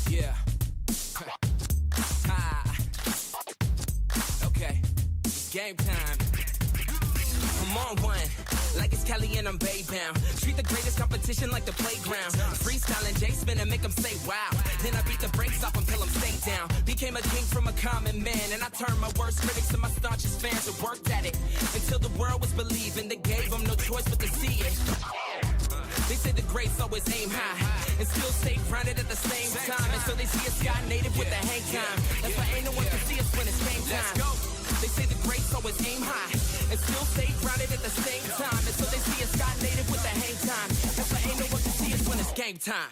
Yeah. Okay. It's game time. I'm on one, like it's Kelly and I'm Bay-bound. Treat the greatest competition like the playground. Freestyling J-spin and make them say wow. Then I beat the brakes off until I'm stayed down. Became a king from a common man, and I turned my worst critics to my staunchest fans and worked at it until the world was believing. They gave them no choice but to see it. They say the greats always aim high and still stay grounded at the same time. And so they see a sky native with the hang time. That's why ain't no one can see us when it's game time. Let's go. They say the greats always aim high and still stay grounded at the same time. And so they see a sky native with the hang time. That's why ain't no one can see us when it's game time.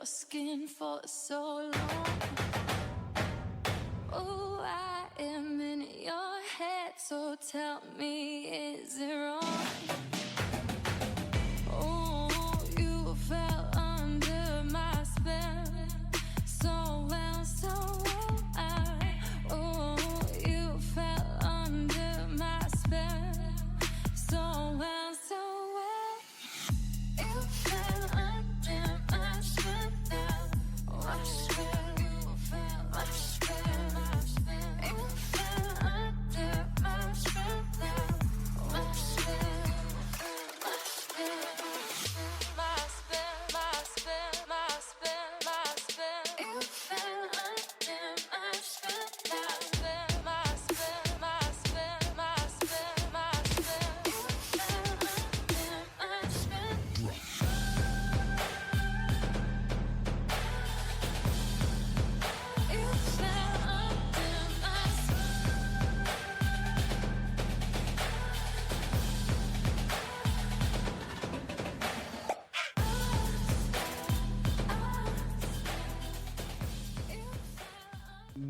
your skin for so long. Oh, I am in your head, so tell me, is it wrong? Oh, you fell under my spell, so well, so well. Oh, you fell under my spell, so well, so well. You fell under my spell now. My spell, you fell, my spell, my spell. You fell under my spell now. My spell, my spell, my spell, my spell, my spell, my spell. You fell under my spell now. My spell, my spell, my spell, my spell. You fell under my spell. You fell under my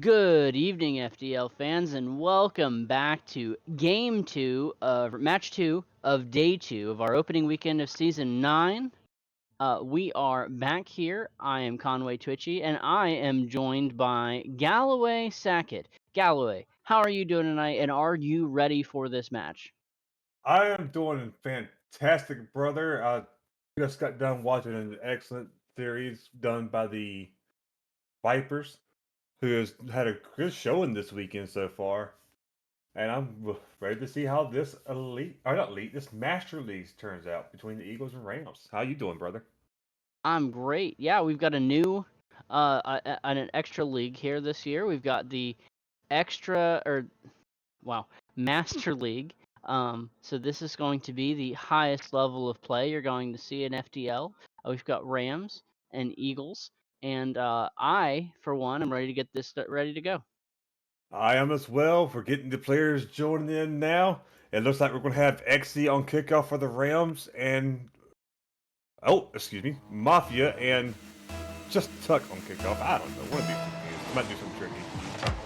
Good evening, FDL fans, and welcome back to Match 2 of Day 2 of our opening weekend of Season 9. We are back here. I am Conway Twitchy, and I am joined by Galloway Sackett. Galloway, how are you doing tonight, and are you ready for this match? I am doing fantastic, brother. I just got done watching an excellent series done by the Vipers, who has had a good showing this weekend so far. And I'm ready to see how this this Master League turns out between the Eagles and Rams. How you doing, brother? I'm great. Yeah, we've got a new, an extra league here this year. We've got the Master League. So this is going to be the highest level of play you're going to see in FDL. We've got Rams and Eagles, and I, for one, am ready to get this ready to go. I am as well. We're getting the players joining in now. It looks like we're going to have XC on kickoff for the Rams and Mafia and just Tuck on kickoff. I don't know. One of these confused. Might do something tricky.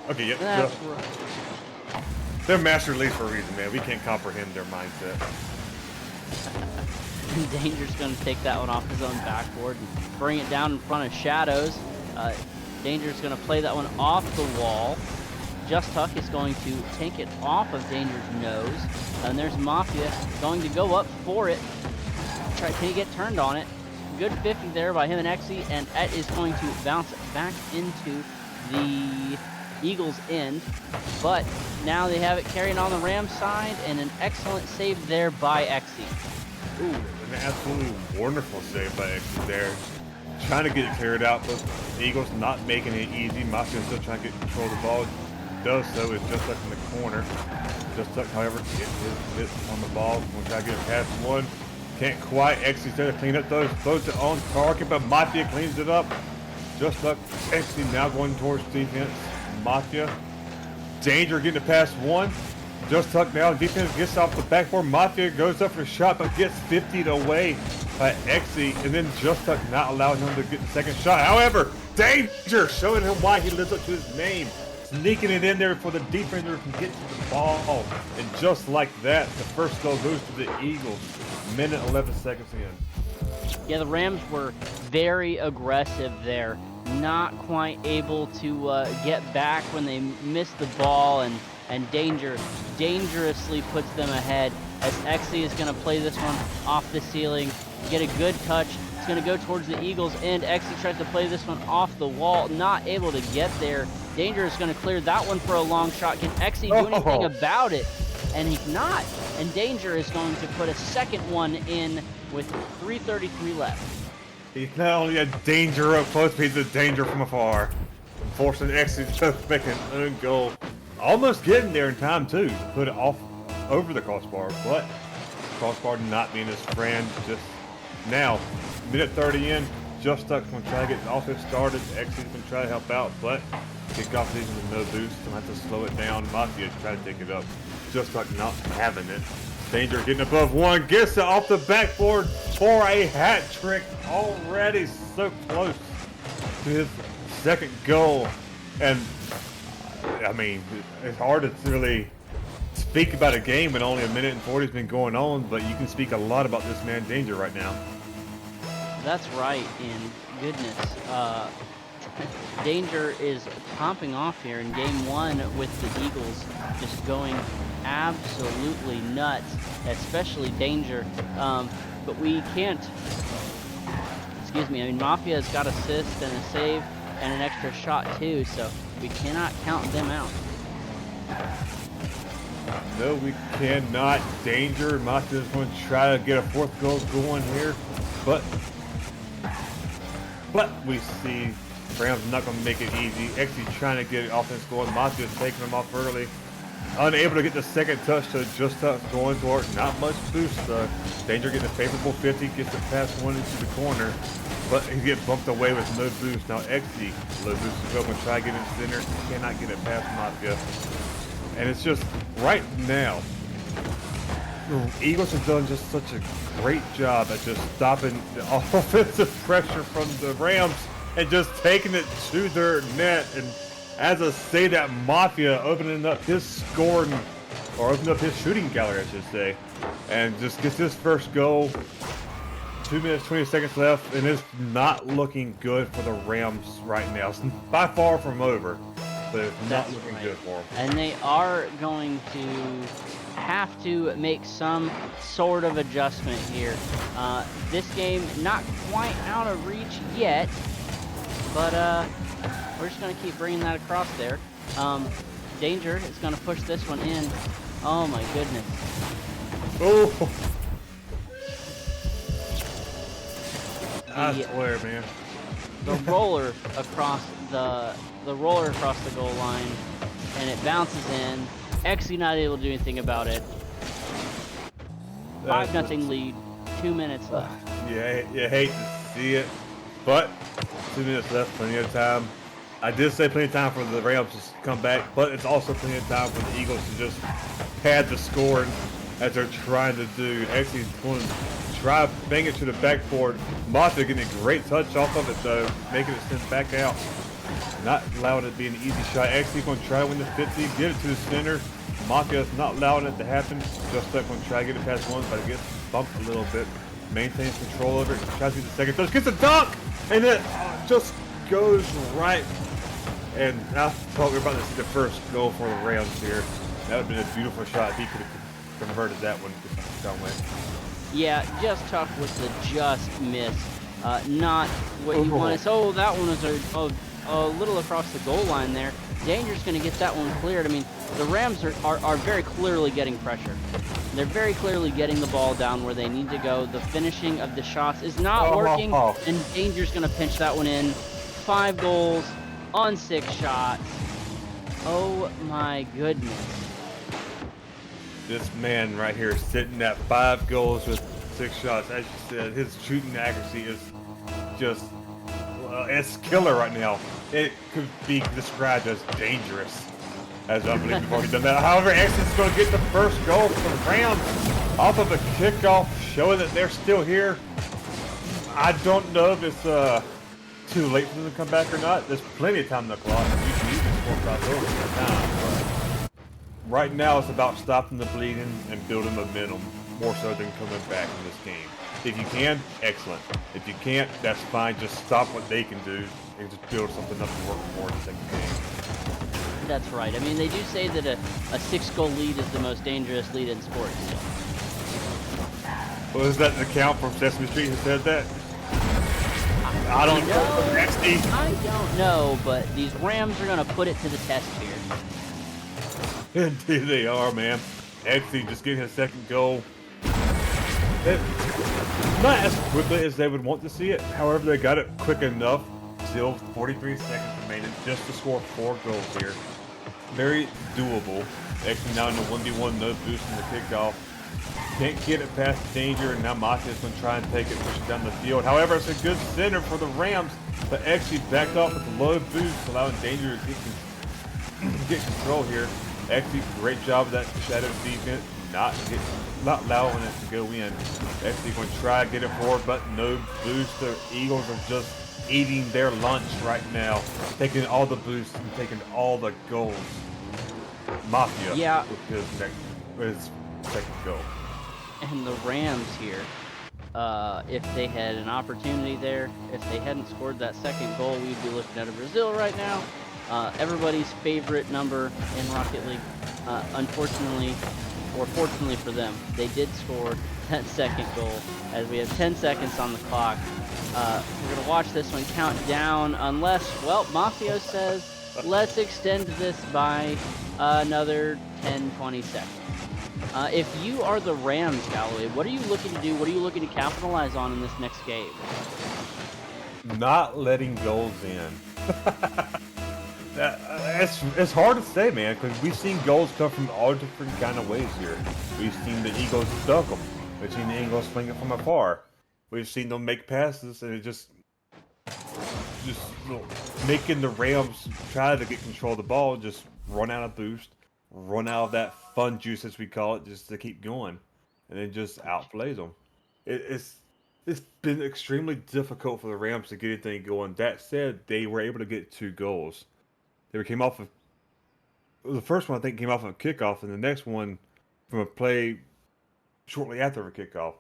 Okay, yep. That's right. They're Master League for a reason, man. We can't comprehend their mindset. Danger's going to take that one off his own backboard and bring it down in front of Shadows. Danger's going to play that one off the wall. Just Tuck is going to take it off of Danger's nose. And there's Mafia going to go up for it. Can he get turned on it? Good 50 there by him and Exy, and that is going to bounce it back into the Eagles' end. But now they have it carrying on the Rams side, and an excellent save there by Exy. Ooh, an absolutely wonderful save by Exy there. Trying to get it cleared out, but the Eagles not making it easy. Mafia still trying to get control of the ball. Does so, is just like in the corner. Just like, however, gets his hit on the ball. We'll try to get it past one. Can't quite. Exy's there to clean up those. Throws it on target, but Mafia cleans it up. Just like Exy now going towards defense. Mafia. Danger getting it past one. Just Tuck now. Defense gets off the backboard. Mafia goes up for a shot, but gets 50'd away by Exy. And then Just Tuck not allowing him to get the second shot. However, Danger showing him why he lives up to his name. Sneaking it in there before the defender can get to the ball. And just like that, the first goal goes to the Eagles. Minute 11 seconds in. Yeah, the Rams were very aggressive there. Not quite able to get back when they missed the ball, and Danger dangerously puts them ahead as Exy is going to play this one off the ceiling, get a good touch. It's going to go towards the Eagles' end. Exy tries to play this one off the wall, not able to get there. Danger is going to clear that one for a long shot. Can Exy do anything about it? And he's not. And Danger is going to put a second one in with 3:33 left. He's not only a danger up close, but he's a danger from afar. Forcing Exy to make an own goal. Almost getting there in time, too. To put it off over the crossbar, but crossbar not being his friend. Just now, minute 30 in, Just Tuck's going to try to get the offense started. Exy's going to try to help out, but kickoff season with no boost. Going to have to slow it down. Mafia try to take it up. Just like not having it. Danger getting above one. Gets it off the backboard for a hat trick. Already so close. to his second goal. And I mean, it's hard to really speak about a game when only 1 minute and 40 has been going on, but you can speak a lot about this man Danger right now. That's right, and goodness, Danger is popping off here in game 1 with the Eagles just going absolutely nuts, especially Danger. But we can't, excuse me, I mean, Mafia's got assist and a save and an extra shot too, so we cannot count them out. No, we cannot. Danger. Mafia's going to try to get a 4th goal going here, but we see Rams not going to make it easy. Actually trying to get offense going. Mafia's taking them off early. Unable to get the second touch to just going for it. Not much boost. Danger getting a favorable 50. Gets the pass one into the corner. But he gets bumped away with no boost. Now Exy, low boost is going to try to get in center. Cannot get it past Mafia. And it's just right now, the Eagles have done just such a great job at just stopping the offensive pressure from the Rams and just taking it to their net. And as I say that, Mafia opening up his scoring, or opening up his shooting gallery, I should say, and just gets his first goal. 2 minutes, 20 seconds left, and it's not looking good for the Rams right now. It's by far from over, but it's not looking good for them. And they are going to have to make some sort of adjustment here. This game not quite out of reach yet, but we're just going to keep bringing that across there. Danger is going to push this one in. Oh my goodness. Oh! I swear, man. The roller across the goal line, and it bounces in. Exy not able to do anything about it. 5-0 lead. 2 minutes left. Yeah, you hate to see it, but 2 minutes left, plenty of time. I did say plenty of time for the Rams to come back, but it's also plenty of time for the Eagles to just pad the scoring as they're trying to do. Actually, going to try to bang it to the backboard. Mafia getting a great touch off of it, though, making it send back out. Not allowing it to be an easy shot. Actually going to try to win the 50, get it to the center. Mafia's not allowing it to happen. Just going to try to get it past one, but it gets bumped a little bit. Maintains control over it. Tries to get the second touch. Gets a dunk! And it just goes right. And I thought we were about to see the first goal for the Rams here. That would have been a beautiful shot. He could have converted that one some way. Yeah, just tough with the just miss. Not what you want. So that one was a little across the goal line there. Danger's going to get that one cleared. I mean, the Rams are very clearly getting pressure. They're very clearly getting the ball down where they need to go. The finishing of the shots is not working, and Danger's going to pinch that one in. 5 goals on 6 shots. Oh my goodness. This man right here is sitting at 5 goals with 6 shots. As you said, his shooting accuracy is just, it's killer right now. It could be described as dangerous. As I believe we've already done that. However, Exeter's going to get the first goal for the Rams off of a kickoff, showing that they're still here. I don't know if it's too late for them to come back or not. There's plenty of time on the clock. You can even score 5 goals at a time. But right now, it's about stopping the bleeding and building momentum more so than coming back in this game. If you can, excellent. If you can't, that's fine. Just stop what they can do and just build something up to work for in the second game. That's right. I mean, they do say that a 6-goal lead is the most dangerous lead in sports. Well, is that an account from Sesame Street who said that? I don't know. I don't know, but these Rams are going to put it to the test here. Indeed they are, man. Actually, just getting his second goal. Not as quickly as they would want to see it. However, they got it quick enough. Still 43 seconds remaining just to score 4 goals here. Very doable. Actually now in the 1v1, no boost in the kickoff. Can't get it past Danger, and now Mafia is going to try and take it, push it down the field. However, it's a good center for the Rams, but actually backed off with a low boost, allowing Danger to get control here. Actually, great job of that shadow defense, not allowing it to go in. Actually going to try to get it forward, but no boost. The Eagles are just eating their lunch right now, taking all the boosts and taking all the goals. Mafia Yeah. with his second goal. And the Rams here, if they had an opportunity there, if they hadn't scored that second goal, we'd be looking at a Brazil right now. Everybody's favorite number in Rocket League. Unfortunately, or fortunately for them, they did score that second goal as we have 10 seconds on the clock. We're going to watch this one count down unless, well, Mafia says, let's extend this by another 10, 20 seconds. If you are the Rams, Callaway, what are you looking to do? What are you looking to capitalize on in this next game? Not letting goals in. It's hard to say, man, because we've seen goals come from all different kind of ways here. We've seen the Eagles duck them. We've seen the Eagles fling it from afar. We've seen them make passes, and it just making the Rams try to get control of the ball, just run out of boost, run out of that fun juice, as we call it, just to keep going, and then just outplays them. It's been extremely difficult for the Rams to get anything going. That said, they were able to get 2 goals. They came off of the first one, I think, came off of a kickoff, and the next one from a play shortly after a kickoff.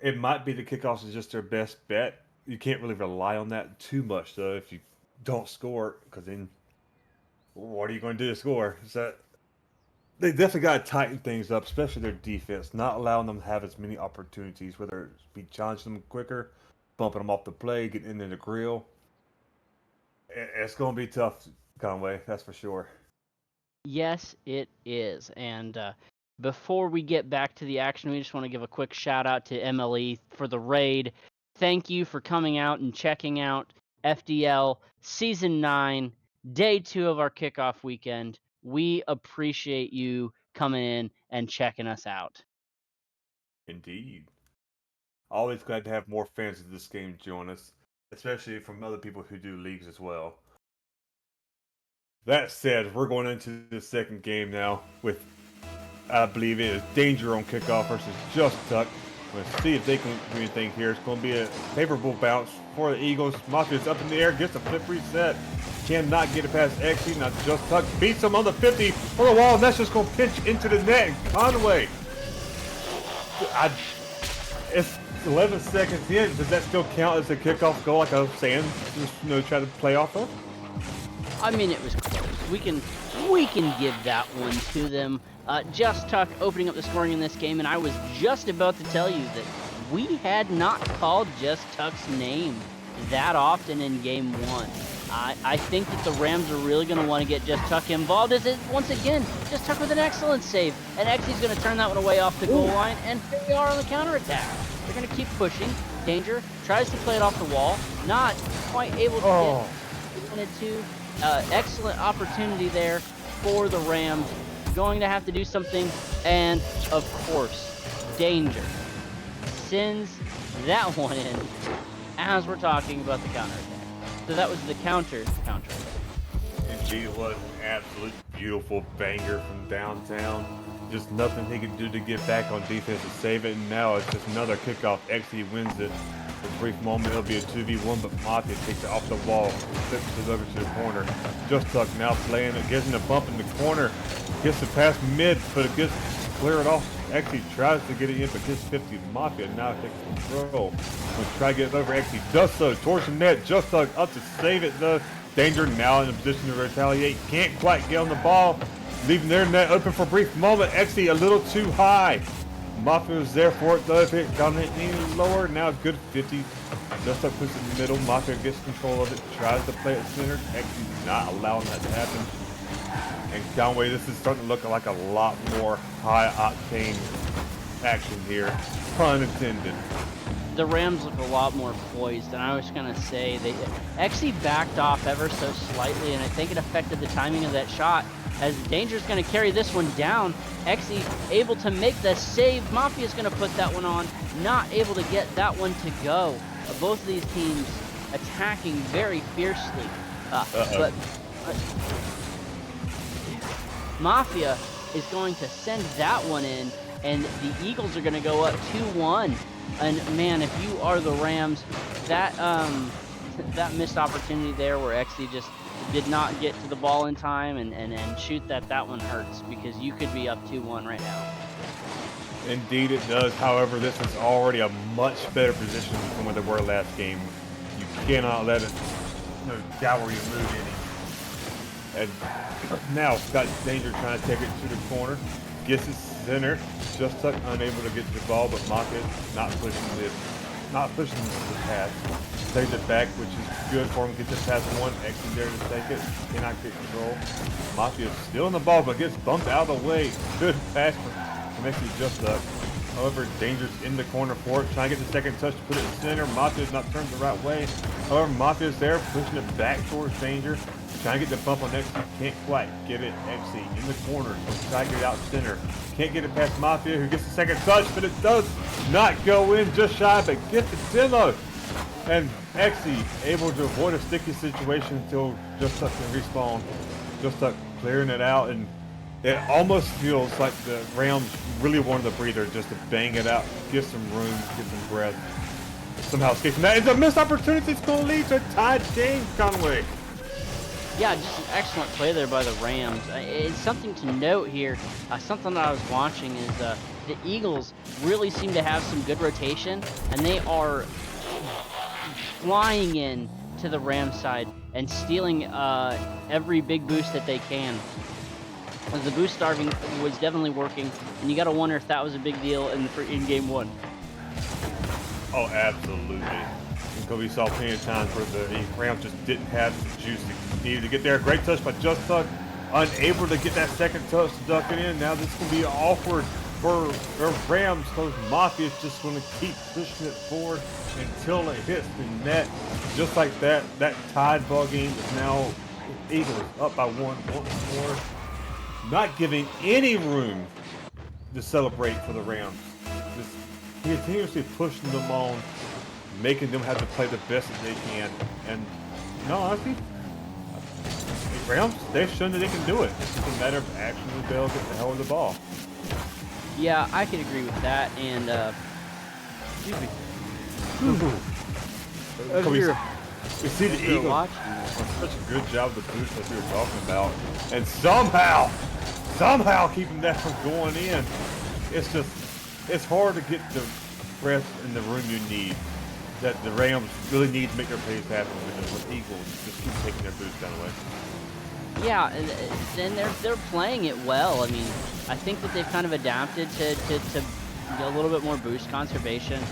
It might be the kickoffs is just their best bet. You can't really rely on that too much, though, if you don't score, because then what are you going to do to score? So they definitely got to tighten things up, especially their defense, not allowing them to have as many opportunities, whether it's be challenging them quicker, bumping them off the play, getting into the grill. It's going to be tough, Conway, that's for sure. Yes, it is. And before we get back to the action, we just want to give a quick shout out to MLE for the raid. Thank you for coming out and checking out FDL Season 9, Day 2 of our kickoff weekend. We appreciate you coming in and checking us out. Indeed. Always glad to have more fans of this game join us, especially from other people who do leagues as well. That said, we're going into the second game now with, I believe it is Danger on kickoff versus Just Tuck. Let's see if they can do anything here. It's going to be a favorable bounce for the Eagles. Mafia's up in the air, gets a flip reset. Cannot get it past XE. Now Just Tuck beats him on the 50 for the wall, and that's just going to pitch into the net. And Conway, it's 11 seconds in. Does that still count as a kickoff goal, like I was saying? Just, try to play off of? I mean, it was close. We can give that one to them. Just Tuck opening up the scoring in this game, and I was just about to tell you that we had not called Just Tuck's name that often in Game 1. I think that the Rams are really going to want to get Just Tuck involved, as it, once again, Just Tuck with an excellent save, and Xe's going to turn that one away off the goal line, and here we are on the counterattack. They're going to keep pushing. Danger tries to play it off the wall, not quite able to get what he wanted to. Excellent opportunity there for the Rams. Going to have to do something, and of course, Danger sends that one in as we're talking about the counterattack. So that was the counterattack. Indeed, it was an absolute beautiful banger from downtown. Just nothing he could do to get back on defense to save it, and now it's just another kickoff. XE wins it. For a brief moment, it'll be a 2v1, but Mafia takes it off the wall, flips it over to the corner. Just Tuck now playing it, gives him a bump in the corner, gets it past mid, but it gets clear it off. XE tries to get it in, but gets 50. Mafia now takes control. We'll try to get it over. XE does so towards the net. Just Tuck up to save it, though. Danger now in a position to retaliate. Can't quite get on the ball, leaving their net open for a brief moment. XE a little too high. Mafia was there for it, though. If it got any lower, now it's good 50. Just Tuck puts it in the middle. Mafia gets control of it, tries to play it center. XE not allowing that to happen. And Conway, this is starting to look like a lot more high-octane action here. Pun intended. The Rams look a lot more poised, and I was going to say they actually backed off ever so slightly, and I think it affected the timing of that shot, as Danger's going to carry this one down. XE able to make the save. Mafia's going to put that one on, not able to get that one to go. Both of these teams attacking very fiercely. But Mafia is going to send that one in, and the Eagles are going to go up 2-1. And man, if you are the Rams, that that missed opportunity there where XC just did not get to the ball in time and shoot that one hurts because you could be up 2-1 right now. Indeed it does. However, this is already a much better position than what they were last game. You cannot let it dower your mood any. And now got Danger trying to take it to the corner. Gets it center. Just unable to get to the ball, but Mafia not pushing the pass. Plays it back, which is good for him. Gets it past one. X is there to take it. Cannot get control. Mafia still in the ball, but gets bumped out of the way. Good pass from X just up. However, Danger's in the corner for it. Trying to get the second touch to put it in center. Mafia's not turned the right way. However, Mafia's there, pushing it back towards Danger. Trying to get the bump on XC, can't quite get it. XC in the corner, so try to get it out center. Can't get it past Mafia, who gets the second touch, but it does not go in, just shy, but gets the demo. And XC able to avoid a sticky situation until Just Tuck can respawn. Just Tuck clearing it out, and it almost feels like the Rams really wanted the breather just to bang it out, get some room, get some breath. Somehow escaping that. It's a missed opportunity. It's going to lead to a tied game, Conway. Yeah, just an excellent play there by the Rams. It's something to note here. Something that I was watching is the Eagles really seem to have some good rotation, and they are flying in to the Rams side and stealing every big boost that they can. The boost starving was definitely working, and you got to wonder if that was a big deal in game one. Oh, absolutely. Because we saw plenty of times where the Rams just didn't have the juice they needed to get there. Great touch by Just Tuck. Unable to get that second touch to duck it in. Now this will be awkward for the Rams because Mafia is just going to keep pushing it forward until it hits the net. Just like that, that tied ball game is now Eagles up by one more. Not giving any room to celebrate for the Rams. Just continuously pushing them on, making them have to play the best that they can. And no, honestly, the Rams, they've shown that they can do it. It's just a matter of action and they'll get the hell of the ball. Yeah, I could agree with that. And excuse me. We see the Eagles watching such a good job with the boost that we were talking about, and somehow keeping that from going in. It's hard to get the breath in the room you need. That the Rams really need to make their plays happen because the Eagles just keep taking their boost down away. Yeah, and they're playing it well. I mean, I think that they've kind of adapted to a little bit more boost conservation.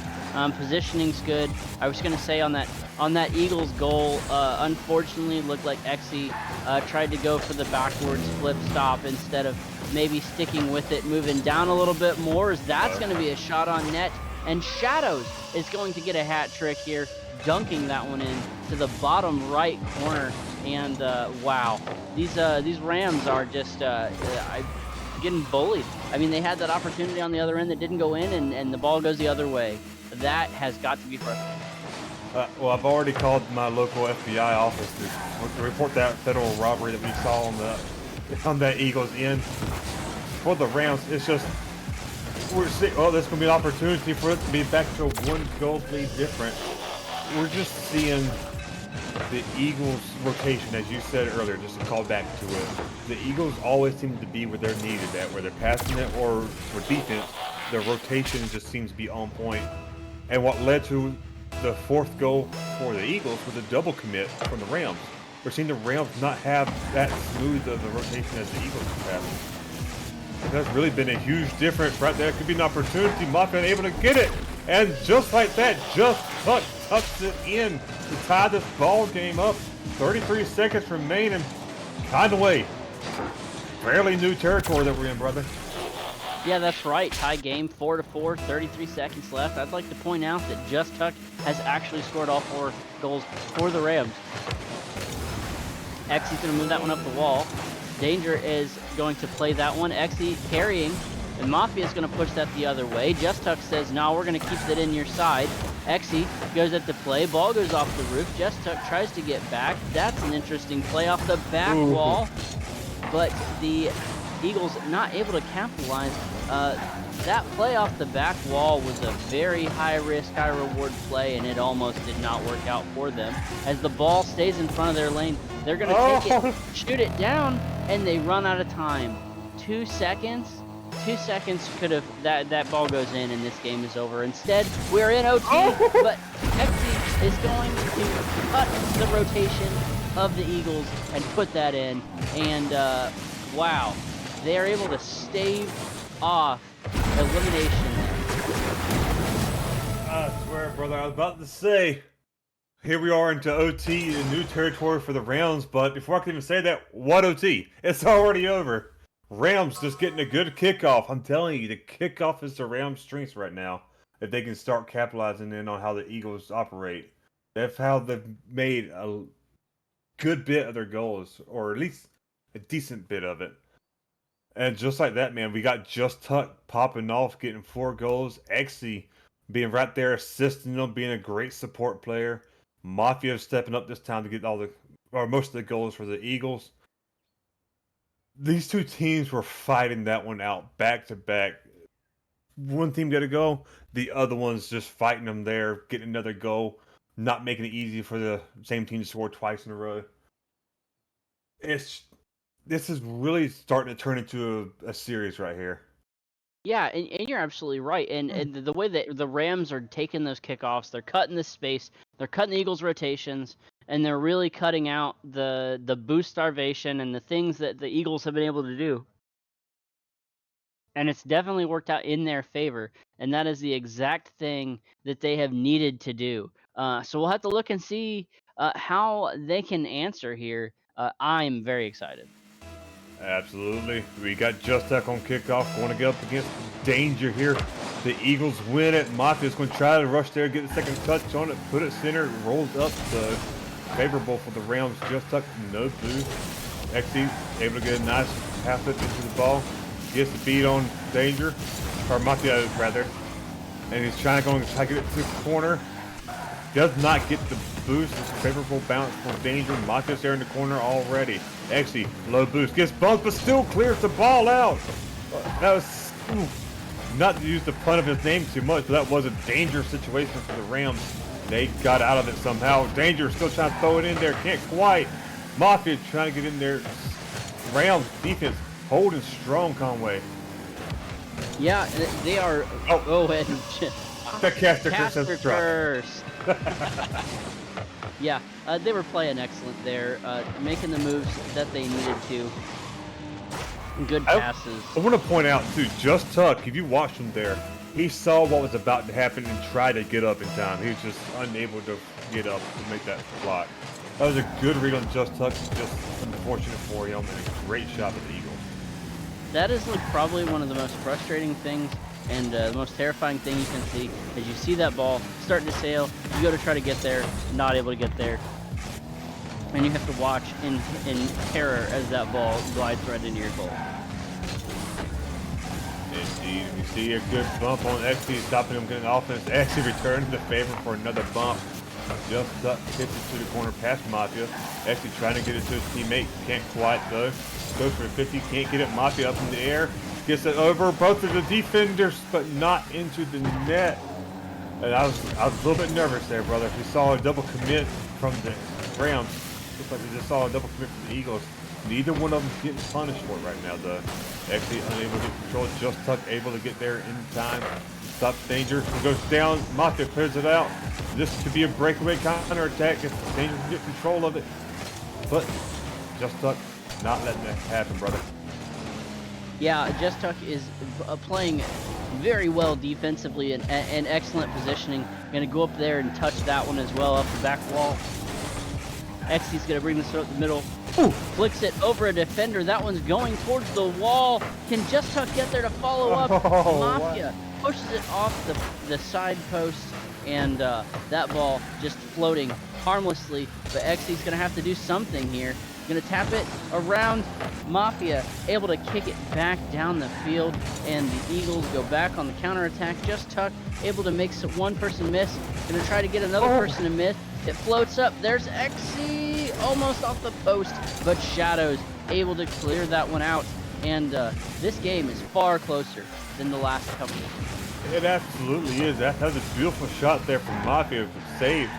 Positioning's good. I was gonna say on that Eagles goal, unfortunately, it looked like XC tried to go for the backwards flip stop instead of maybe sticking with it, moving down a little bit more. As that's gonna be a shot on net, and Shadows is going to get a hat trick here, dunking that one in to the bottom right corner. And wow, these Rams are just getting bullied. I mean, they had that opportunity on the other end that didn't go in, and the ball goes the other way. That has got to be frustrating. Well, I've already called my local FBI office to report that federal robbery that we saw on that Eagles end. For the Rams, it's just we're seeing. Oh, there's going to be an opportunity for it to be back to a one-goal lead different. We're just seeing the Eagles' rotation, as you said earlier, just to call back to it. The Eagles always seem to be where they're needed at, where they're passing it or for defense. Their rotation just seems to be on point. And what led to the fourth goal for the Eagles was a double commit from the Rams. We're seeing the Rams not have that smooth of a rotation as the Eagles have. And that's really been a huge difference right there. It could be an opportunity. Mafia able to get it. And just like that, Just Tuck tucks it in to tie this ball game up. 33 seconds remaining. Conway, fairly new territory that we're in, brother. Yeah, that's right. Tie game 4-4, 33 seconds left. I'd like to point out that Just Tuck has actually scored all 4 goals for the Rams. Exy's going to move that one up the wall. Danger is going to play that one. Exy carrying, and Mafia is going to push that the other way. Just Tuck says, no, we're going to keep that in your side. Exy goes at the play. Ball goes off the roof. Just Tuck tries to get back. That's an interesting play off the back wall. But the Eagles not able to capitalize. that play off the back wall was a very high risk, high reward play, and it almost did not work out for them. As the ball stays in front of their lane, they're going to take it, shoot it down, and they run out of time. 2 seconds? 2 seconds could have, that ball goes in and this game is over. Instead, we're in OT, but Exy is going to cut the rotation of the Eagles and put that in. And wow, they are able to stave off elimination there. I swear, brother, I was about to say, here we are into OT, a new territory for the Rams, but before I can even say that, what OT? It's already over. Rams just getting a good kickoff. I'm telling you, the kickoff is the Rams' strengths right now. If they can start capitalizing in on how the Eagles operate. That's how they've made a good bit of their goals, or at least a decent bit of it. And just like that, man, we got Just Tuck popping off, getting 4 goals. Exy being right there, assisting them, being a great support player. Mafia stepping up this time to get most of the goals for the Eagles. These two teams were fighting that one out back to back. One team got to go, the other one's just fighting them there, getting another goal, not making it easy for the same team to score twice in a row. This is really starting to turn into a series right here. Yeah, and you're absolutely right. And the way that the Rams are taking those kickoffs, they're cutting the space, they're cutting the Eagles' rotations, and they're really cutting out the boost starvation and the things that the Eagles have been able to do. And it's definitely worked out in their favor, and that is the exact thing that they have needed to do. So we'll have to look and see how they can answer here. I'm very excited. Absolutely. We got Just Tuck on kickoff, going to get up against Danger here. The Eagles win it. Mafia's going to try to rush there, get the second touch on it, put it center, rolls up the favorable for the Rams. Just Tuck, no boost. Exy able to get a nice pass it into the ball. Gets the beat on Danger, or Mafia rather. And he's trying to get it to the corner. Does not get the boost. It's a favorable bounce for Danger. Mafia's there in the corner already. Exy, low boost. Gets bumped, but still clears the ball out. That was, not to use the pun of his name too much, but that was a dangerous situation for the Rams. They got out of it somehow. Danger still trying to throw it in there. Can't quite. Mafia trying to get in there. Rams defense holding strong, Conway. Yeah, they are. And The caster Caster curse has dropped. curse. Yeah, they were playing excellent there, making the moves that they needed to. Good passes. I want to point out too, Just Tuck, if you watched him there, he saw what was about to happen and tried to get up in time. He was just unable to get up to make that block. That was a good read on Just Tuck, just unfortunate for him, and a great shot at the Eagles. That is like probably one of the most frustrating things and the most terrifying thing you can see is you see that ball starting to sail, you go to try to get there, not able to get there, and you have to watch in terror as that ball glides right into your goal. Indeed, we see a good bump on Exy, stopping him getting offense. Exy returning the favor for another bump. Just Tuck hits it to the corner past Mafia. Exy trying to get it to his teammate, can't quite though. Goes for the 50, can't get it. Mafia up in the air. Gets it over both of the defenders, but not into the net. And I was a little bit nervous there, brother. We saw a double commit from the Rams. Looks like we just saw a double commit from the Eagles. Neither one of them getting punished for it right now, though. Actually unable to get control. Just Tuck able to get there in time. Stops Danger. He goes down. Mafia clears it out. This could be a breakaway counterattack if Danger can get control of it. But Just Tuck not letting that happen, brother. Yeah, Just Tuck is playing very well defensively and excellent positioning. Going to go up there and touch that one as well up the back wall. Exy's going to bring this up the middle. Ooh, flicks it over a defender. That one's going towards the wall. Can Just Tuck get there to follow up? Mafia pushes it off the side post, and that ball just floating harmlessly. But Exy's going to have to do something here. Gonna tap it around. Mafia able to kick it back down the field, and the Eagles go back on the counterattack. Just Tuck able to make one person miss. Gonna try to get another person to miss. It floats up. There's Exy almost off the post, but Shadows able to clear that one out. and this game is far closer than the last couple. It absolutely is. That was a beautiful shot there from Mafia to save.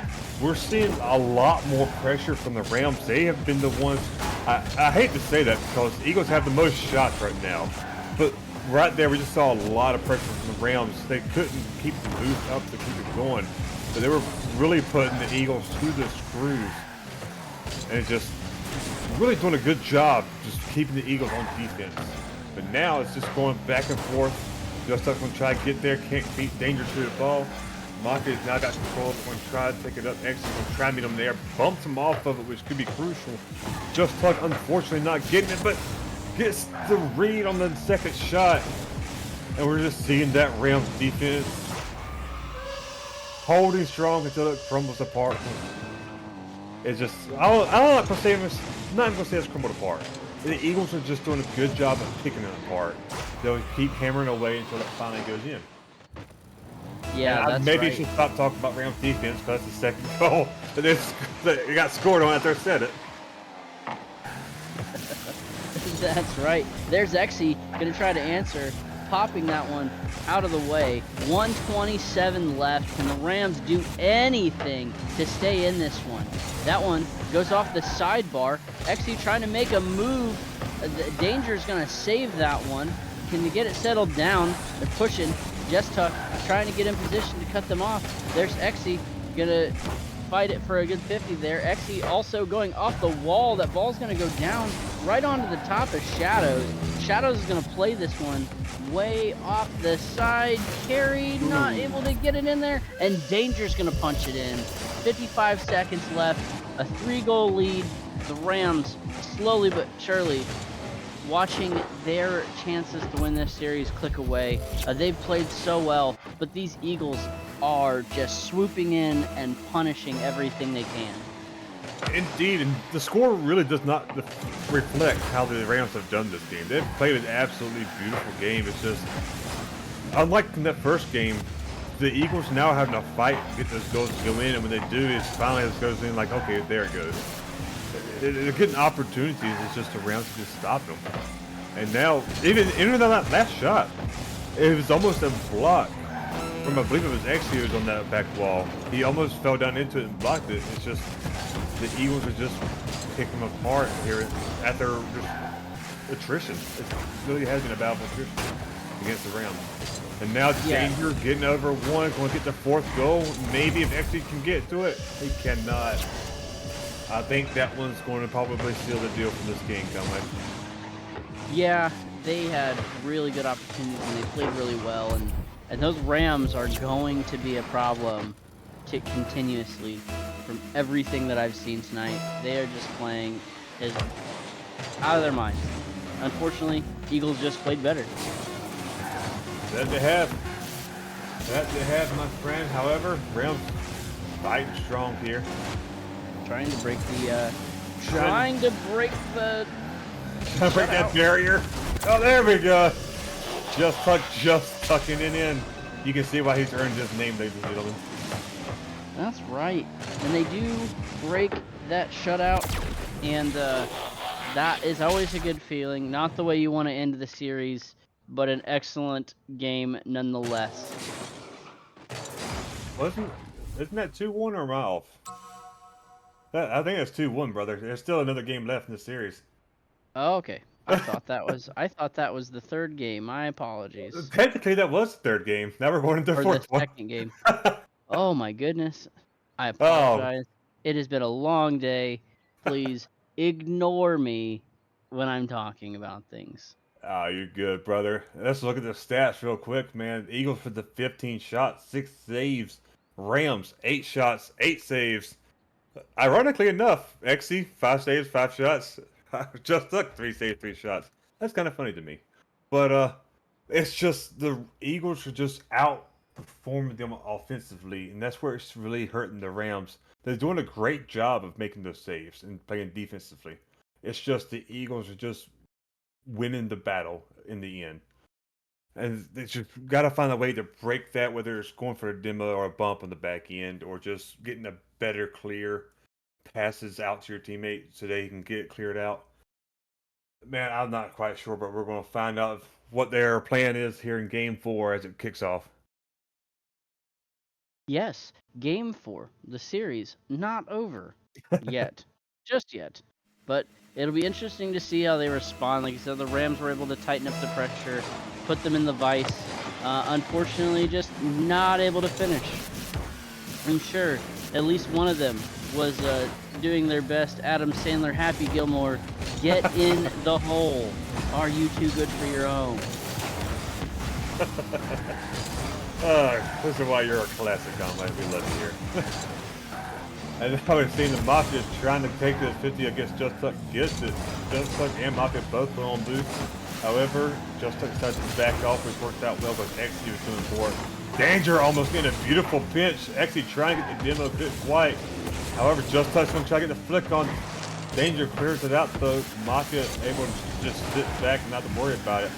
We're seeing a lot more pressure from the Rams. They have been the ones. I hate to say that because Eagles have the most shots right now, but right there we just saw a lot of pressure from the Rams. They couldn't keep the boost up to keep it going, but they were really putting the Eagles to the screws, and just really doing a good job just keeping the Eagles on defense. But now it's just going back and forth. Just going to try to get there, can't beat Danger to the ball. Mafia's now got control, but going to try to take it up. X is going to try to meet him there, bumps him off of it, which could be crucial. Just Tuck, unfortunately, not getting it, but gets the read on the second shot. And we're just seeing that Rams defense holding strong until it crumbles apart. It's just, I don't like to say this, not even going to say it's crumbled apart. The Eagles are just doing a good job of picking it apart. They'll keep hammering away until it finally goes in. Yeah, that's maybe right. you should stop talking about Rams defense because that's the second goal. But it got scored on after I said it. That's right. There's Exy gonna try to answer, popping that one out of the way. 127 left. Can the Rams do anything to stay in this one? That one goes off the sidebar. Exy trying to make a move. Danger's gonna save that one. Can you get it settled down? They're pushing. Just Tuck trying to get in position to cut them off. There's Exy gonna fight it for a good 50 there. Exy also going off the wall. That ball's gonna go down right onto the top of Shadows. Shadows is gonna play this one way off the side. Carry, not able to get it in there. And Danger's gonna punch it in. 55 seconds left. A 3-goal lead. The Rams slowly but surely watching their chances to win this series click away. They've played so well, but these Eagles are just swooping in and punishing everything they can. Indeed, and the score really does not reflect how the Rams have done this game. They've played an absolutely beautiful game. It's just, unlike in that first game, the Eagles now having to fight to get those goals to go in, and when they do, it's finally it goes in like, okay, there it goes. They're getting opportunities, it's just the Rams just stopped them. And now, even on that last shot, it was almost a block from, I believe it was Exy was on that back wall. He almost fell down into it and blocked it. It's just, the Eagles are just picking them apart here at their attrition. It really has been a battle for attrition against the Rams. And now Danger getting over one, going to get the fourth goal. Maybe if Exy can get to it, he cannot. I think that one's going to probably seal the deal from this game coming. Yeah, they had really good opportunities and they played really well, and those Rams are going to be a problem continuously from everything that I've seen tonight. They are just playing is out of their minds. Unfortunately, Eagles just played better. That they have. That they have, my friend. However, Rams fighting strong here. Trying to break the trying to break the break that barrier. Oh, there we go. Just tucking it in. You can see why he's earned his name, ladies and gentlemen. That's right. And they do break that shutout, and that is always a good feeling. Not the way you want to end the series, but an excellent game nonetheless. Isn't that 2-1 or am I off? I think that's 2-1, brother. There's still another game left in the series. Oh, okay. I thought that was the third game. My apologies. Technically, that was the third game. Now we're going into the Or fourth the one. second game. Oh my goodness. I Oh, apologize. It has been a long day. Please ignore me when I'm talking about things. oh, you're good, brother. Let's look at the stats real quick, man. Eagles for the 15 shots, 6 saves. Rams, 8 shots, 8 saves. Ironically enough, XC, 5 saves, 5 shots. Just took 3 saves, 3 shots. That's kind of funny to me. But it's just the Eagles are just outperforming them offensively, and that's where it's really hurting the Rams. They're doing a great job of making those saves and playing defensively. It's just the Eagles are just winning the battle in the end. And they just got to find a way to break that, whether it's going for a demo or a bump on the back end, or just getting a better, clear passes out to your teammate so they can get it cleared out. Man, I'm not quite sure, but we're going to find out what their plan is here in Game 4 as it kicks off. Yes, game 4, the series, not over yet. Just yet. But it'll be interesting to see how they respond. Like you said, the Rams were able to tighten up the pressure, put them in the vice. Unfortunately, just not able to finish. I'm sure at least one of them was doing their best. Adam Sandler, Happy Gilmore, get in the hole. Are you too good for your own? This is why you're a classic on like we love you here. And now we've seen the Mafia trying to take this 50 against Just Tuck, gets it. Just Tuck and Mafia both put on boost. However, Just Tuck decides to back off, which worked out well because Exy was doing for it. Danger almost getting a beautiful pinch. Exy trying to get the demo, couldn't quite. However, Just Tuck's going to try to get the flick on. Danger clears it out though. Mafia able to just sit back and not to worry about it.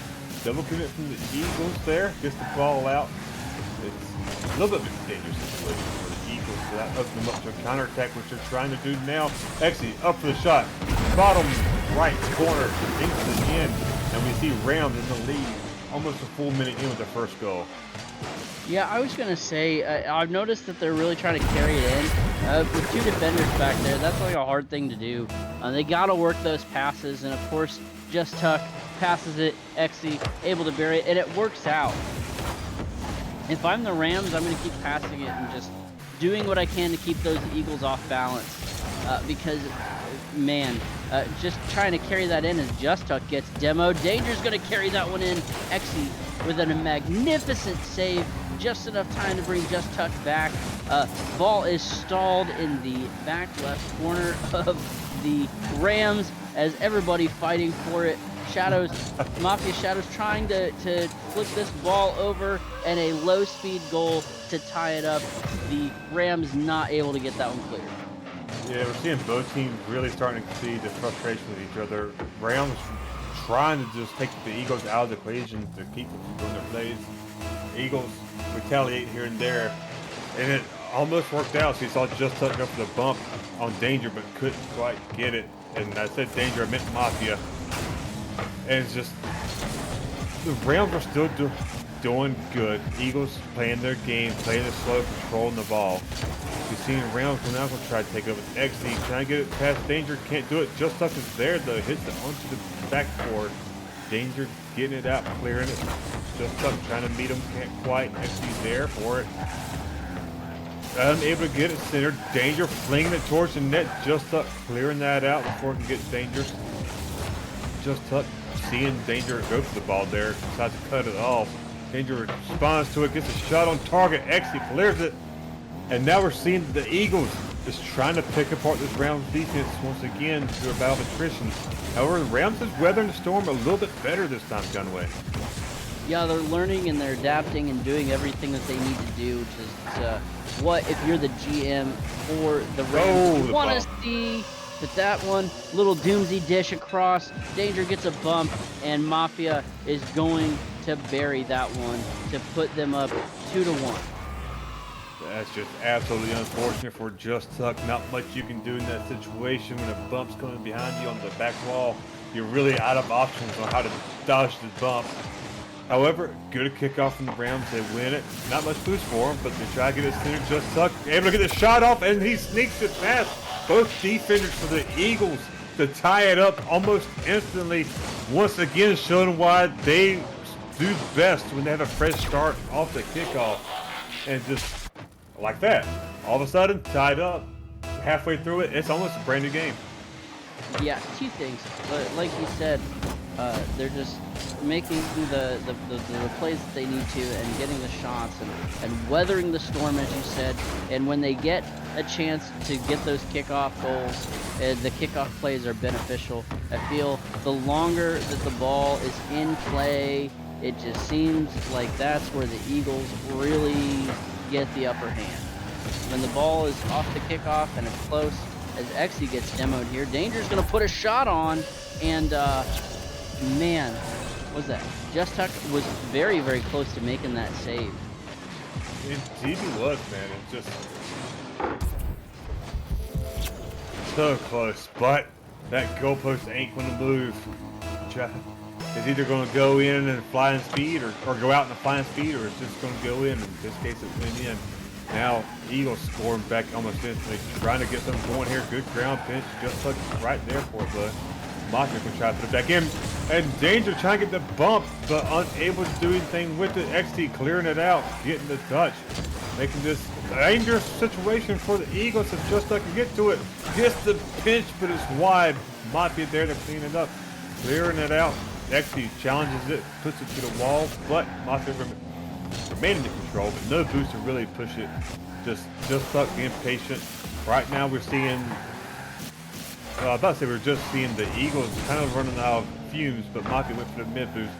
Double commit from the Eagles there, gets the ball out. It's a little bit of a dangerous situation for the Eagles, so that opens them up to a counterattack, which they're trying to do now. Exy up for the shot. Bottom right corner into the end, and we see Rams in the lead almost a full minute in with their first goal. Yeah, I was gonna say I've noticed that they're really trying to carry it in with two defenders back there. That's like a hard thing to do. They gotta work those passes, and of course, Just Tuck passes it. Exy able to bury it, and it works out. If I'm the Rams, I'm gonna keep passing it and just doing what I can to keep those Eagles off balance. Because, man, just trying to carry that in as Just Tuck gets demoed. Danger's gonna carry that one in. Exy with a magnificent save. Just enough time to bring Just Tuck back. Ball is stalled in the back left corner of the Rams as everybody fighting for it. Shadows, Mafia Shadows trying to flip this ball over, and a low-speed goal to tie it up. The Rams not able to get that one clear. Yeah, we're seeing both teams really starting to see the frustration with each other. Rams trying to just take the Eagles out of the equation to keep them from doing their plays. Eagles retaliate here and there, and it almost worked out. So you saw Just Tuck go for the bump on Danger, but couldn't quite get it. And I said Danger, I meant Mafia. And it's just, the Rams are still doing good. Eagles playing their game, playing it slow, controlling the ball. You've seen Rams go now going to try to take over Exy, trying to get it past Danger, can't do it. Just Tuck is there though, hits it onto the backboard. Danger getting it out, clearing it. Just Tuck trying to meet him, can't quite. Exy's there for it. Unable to get it centered. Danger flinging it towards the net. Just Tuck clearing that out before it can get Danger. Just Tuck seeing Danger go for the ball there, decides to cut it off. Danger responds to it, gets a shot on target. Exy clears it. And now we're seeing the Eagles just trying to pick apart this Rams defense once again through a battle of attrition. However, the Rams is weathering the storm a little bit better this time, Gunway. Yeah, they're learning and they're adapting and doing everything that they need to do, which is what, if you're the GM for the Rams, you want to see. But that one, little doomsy dish across. Danger gets a bump, and Mafia is going to bury that one to put them up 2-1. That's just absolutely unfortunate for Just Tuck. Not much you can do in that situation when a bump's coming behind you on the back wall. You're really out of options on how to dodge the bump. However, good kickoff from the Rams. They win it. Not much boost for them, but they try to get it centered. Just Tuck able to get the shot off, and he sneaks it past both defenders for the Eagles to tie it up almost instantly. Once again, showing why they do best when they have a fresh start off the kickoff. And just like that, all of a sudden, tied up. Halfway through it, it's almost a brand new game. Yeah, two things. Like you said, they're just making the plays that they need to and getting the shots and weathering the storm, as you said. And when they get a chance to get those kickoff goals, the kickoff plays are beneficial. I feel the longer that the ball is in play, it just seems like that's where the Eagles really get the upper hand. When the ball is off the kickoff and it's close, as Exy gets demoed here, Danger's going to put a shot on, and man, what's that? Just Tuck was very, very close to making that save. Indeed he was, man. It's just so close, but that goalpost ain't going to move. is either going to go in and flying speed or go out in a flying speed, or it's just going to go in. In this case, it went in. Now, Eagles scoring back almost instantly, trying to get something going here. Good ground pinch, just like right there for it, but Mafia can try to put it back in. And Danger trying to get the bump, but unable to do anything with it. XT clearing it out, getting the touch, making this a dangerous situation for the Eagles if Just Luck can get to it. Gets the pinch, but it's wide. Mafia there to clean it up, clearing it out. XT challenges it, puts it to the wall, but Mafia remaining in control, but no boost to really push it. Just Luck being patient. Right now we're seeing, I was about to say we're just seeing the Eagles kind of running out of fumes, but Mafia went for the mid boost.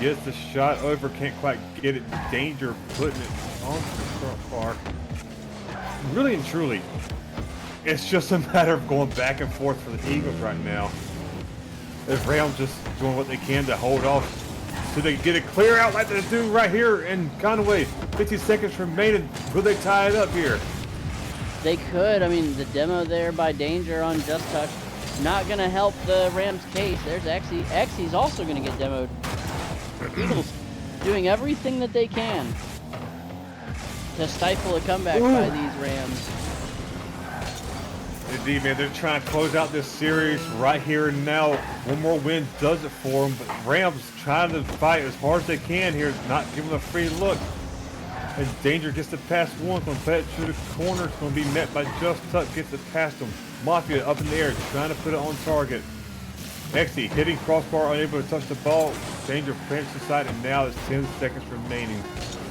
Gets the shot over, can't quite get it. Danger putting it on the crossbar. Really and truly, it's just a matter of going back and forth for the Eagles right now. If Ram just doing what they can to hold off so they get it clear out like they're doing right here in Conway. 50 seconds remaining. Will they tie it up here? They could. I mean, the demo there by Danger on Just Touch, not going to help the Rams' case. There's XE. XE's also going to get demoed. Eagles doing everything that they can to stifle a comeback by these Rams. Indeed, man. They're trying to close out this series right here and now. One more win does it for them, but Rams trying to fight as hard as they can here, not giving a free look. And Danger gets the pass one, going to play it through the corner. It's going to be met by Just Tuck, gets it past him. Mafia up in the air, trying to put it on target. XE hitting crossbar, unable to touch the ball. Danger pinch aside, and now it's 10 seconds remaining.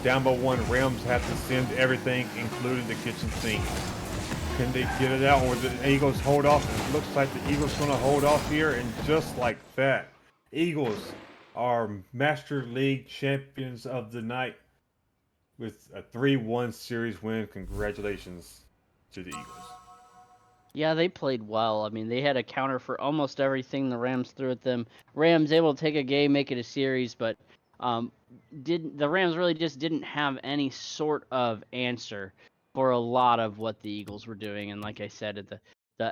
Down by one, Rams have to send everything, including the kitchen sink. Can they get it out, or the Eagles hold off? It looks like the Eagles going to hold off here, and just like that, Eagles are Master League champions of the night with a 3-1 series win. Congratulations to the Eagles. Yeah, they played well. I mean, they had a counter for almost everything the Rams threw at them. Rams able to take a game, make it a series, but the Rams really just didn't have any sort of answer for a lot of what the Eagles were doing. And like I said, at the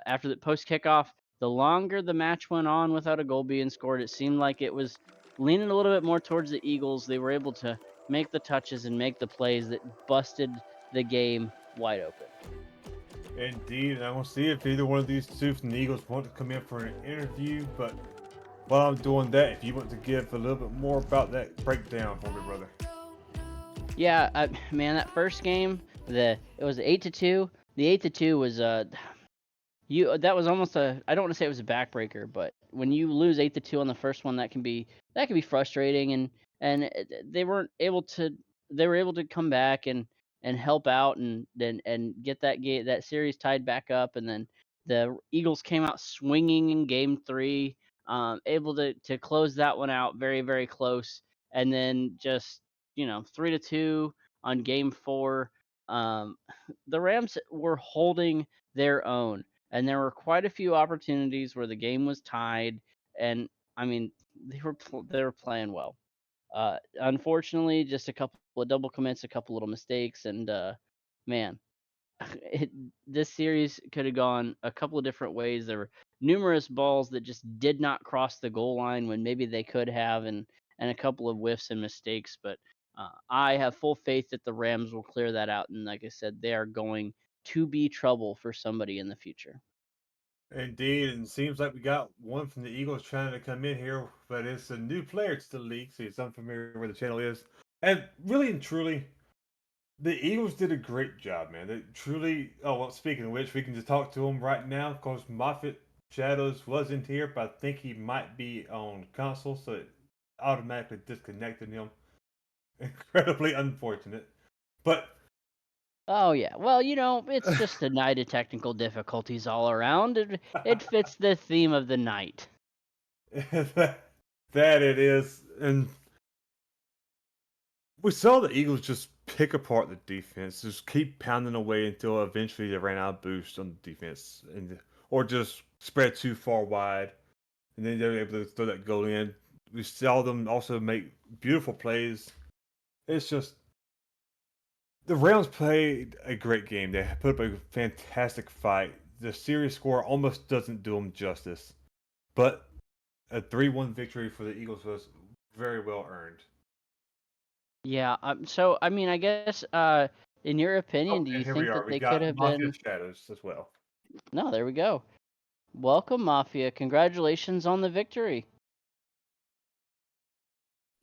after the post kickoff, the longer the match went on without a goal being scored, it seemed like it was leaning a little bit more towards the Eagles. They were able to make the touches and make the plays that busted the game wide open. Indeed, and I want to see if either one of these two from the Eagles want to come in for an interview, but while I'm doing that, if you want to give a little bit more about that breakdown for me, brother. Yeah, man, that first game, it was 8-2. The 8-2 was that was almost I don't want to say it was a backbreaker, but when you lose 8-2 on the first one, that can be frustrating, and they were able to come back and help out and get that series tied back up, and then the Eagles came out swinging in game 3, able to close that one out very, very close, and then just 3-2 on game 4. The Rams were holding their own, and there were quite a few opportunities where the game was tied, and I mean they were playing well. Unfortunately, just a couple of double commits, a couple little mistakes, and man, this series could have gone a couple of different ways. There were numerous balls that just did not cross the goal line when maybe they could have, and a couple of whiffs and mistakes. But I have full faith that the Rams will clear that out, and like I said, they are going to be trouble for somebody in the future. Indeed, and it seems like we got one from the Eagles trying to come in here, but it's a new player to the league, so he's unfamiliar where the channel is. And really and truly, the Eagles did a great job, man. They truly. Oh well, speaking of which, we can just talk to him right now because Moffat Shadows wasn't here, but I think he might be on console, so it automatically disconnected him. Incredibly unfortunate, but Oh yeah. Well, it's just a night of technical difficulties all around. It fits the theme of the night. that it is, and we saw the Eagles just pick apart the defense, just keep pounding away until eventually they ran out of boost on the defense, or just spread too far wide, and then they were able to throw that goal in. We saw them also make beautiful plays. It's just the Rams played a great game. They put up a fantastic fight. The series score almost doesn't do them justice, but A 3-1 victory for the Eagles was very well earned. Yeah. So I mean, I guess in your opinion, Oh, do and you here we think are. that We they could got have Mafia been? Shadows as well. No, there we go. Welcome, Mafia. Congratulations on the victory.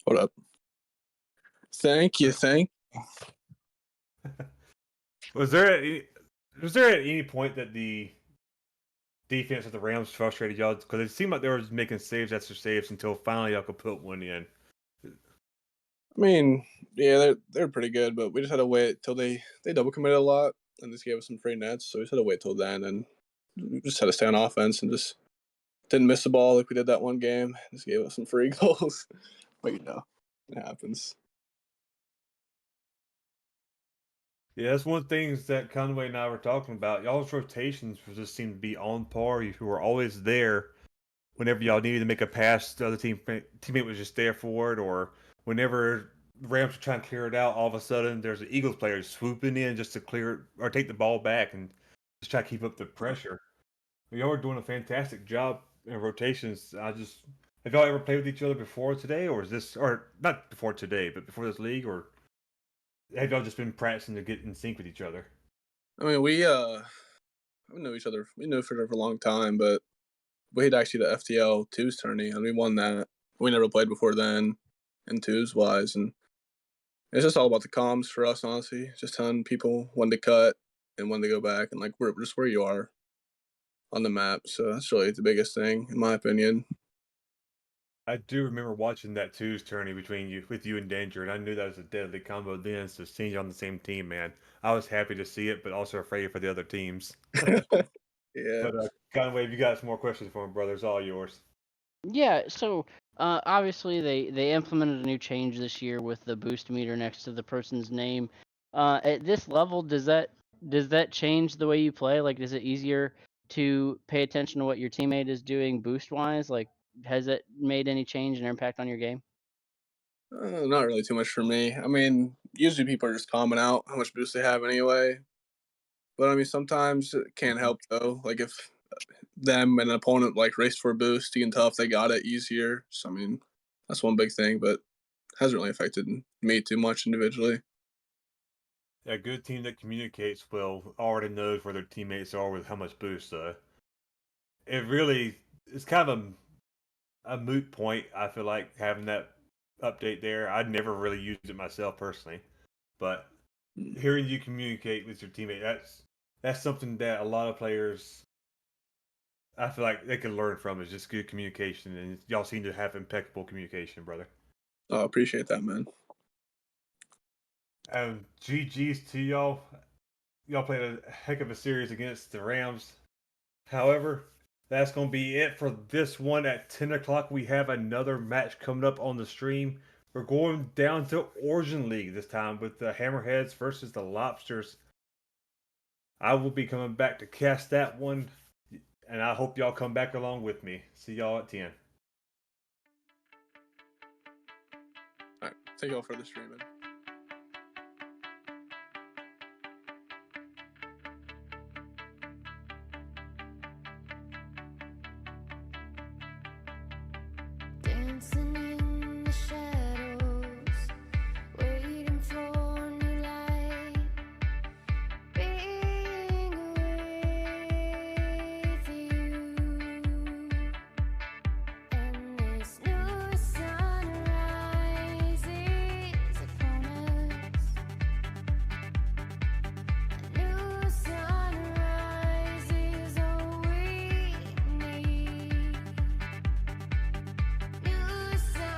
Hold up. Thank you. Was there at any point that the defense of the Rams frustrated y'all? Because it seemed like they were making saves after saves until finally y'all could put one in. I mean, yeah, they're pretty good, but we just had to wait till they double committed a lot and just gave us some free nets, so we just had to wait till then, and we just had to stay on offense and just didn't miss the ball like we did that one game. Just gave us some free goals, but it happens. Yeah, that's one of the things that Conway and I were talking about. Y'all's rotations just seem to be on par. You were always there whenever y'all needed to make a pass. The other teammate was just there for it, or whenever the Rams were trying to clear it out, all of a sudden there's an Eagles player swooping in just to clear it or take the ball back and just try to keep up the pressure. Y'all are doing a fantastic job in rotations. Have y'all ever played with each other before today, or is this or not before today, but before this league, or have y'all just been practicing to get in sync with each other? I mean, we know each other. We knew each other for a long time, but we had actually the FTL twos tourney, and we won that. We never played before then, in twos wise, and it's just all about the comms for us, honestly. Just telling people when to cut and when to go back, and like we're just where you are on the map. So that's really the biggest thing, in my opinion. I do remember watching that twos tourney between you and Danger, and I knew that was a deadly combo then. So seeing you on the same team, man, I was happy to see it, but also afraid for the other teams. Yeah. But Conway, if you got some more questions for me, brother, it's all yours. Yeah, so obviously they implemented a new change this year with the boost meter next to the person's name. At this level, does that change the way you play? Like, is it easier to pay attention to what your teammate is doing boost wise? Like, has it made any change and impact on your game? Not really too much for me. I mean, usually people are just calming out how much boost they have anyway. But I mean, sometimes it can't help though. Like if them and an opponent like race for a boost, you can tell if they got it easier. So I mean, that's one big thing, but hasn't really affected me too much individually. A good team that communicates well already knows where their teammates are with how much boost. It really it's kind of a moot point. I feel like having that update there. I'd never really used it myself personally, but Mm. hearing you communicate with your teammate, that's something that a lot of players I feel like they can learn from is just good communication, and y'all seem to have impeccable communication, brother. Oh, appreciate that, man. And GG's to y'all. Y'all played a heck of a series against the Rams. However, that's going to be it for this one at 10 o'clock. We have another match coming up on the stream. We're going down to Origin League this time with the Hammerheads versus the Lobsters. I will be coming back to cast that one, and I hope y'all come back along with me. See y'all at 10. All right, thank you all for the streaming. Dancing in the shadows, waiting for new light, being with you. And this new sunrise is a promise. A new sunrise is all we need. New sunrise.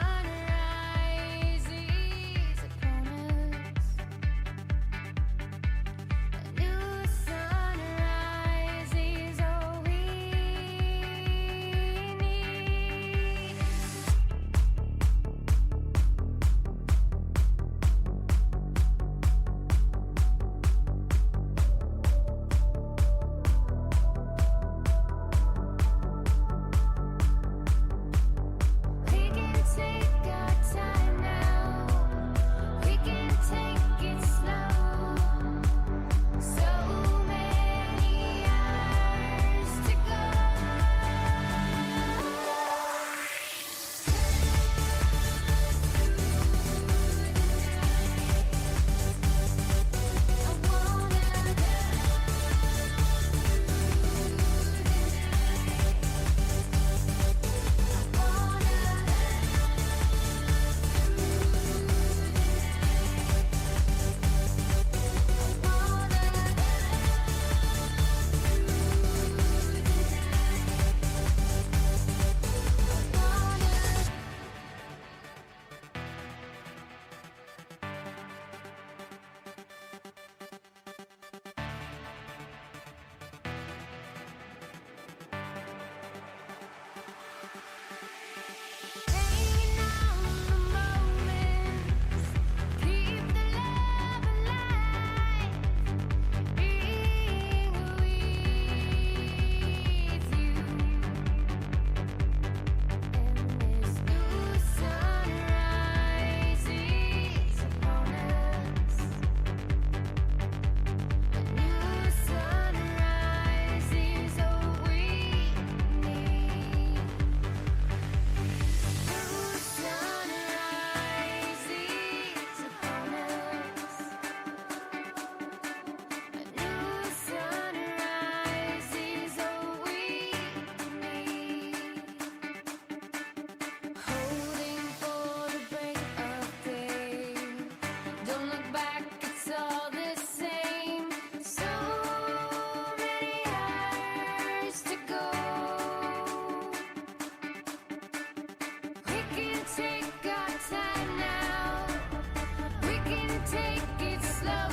take it slow.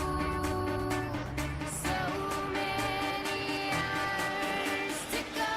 So many hours to go.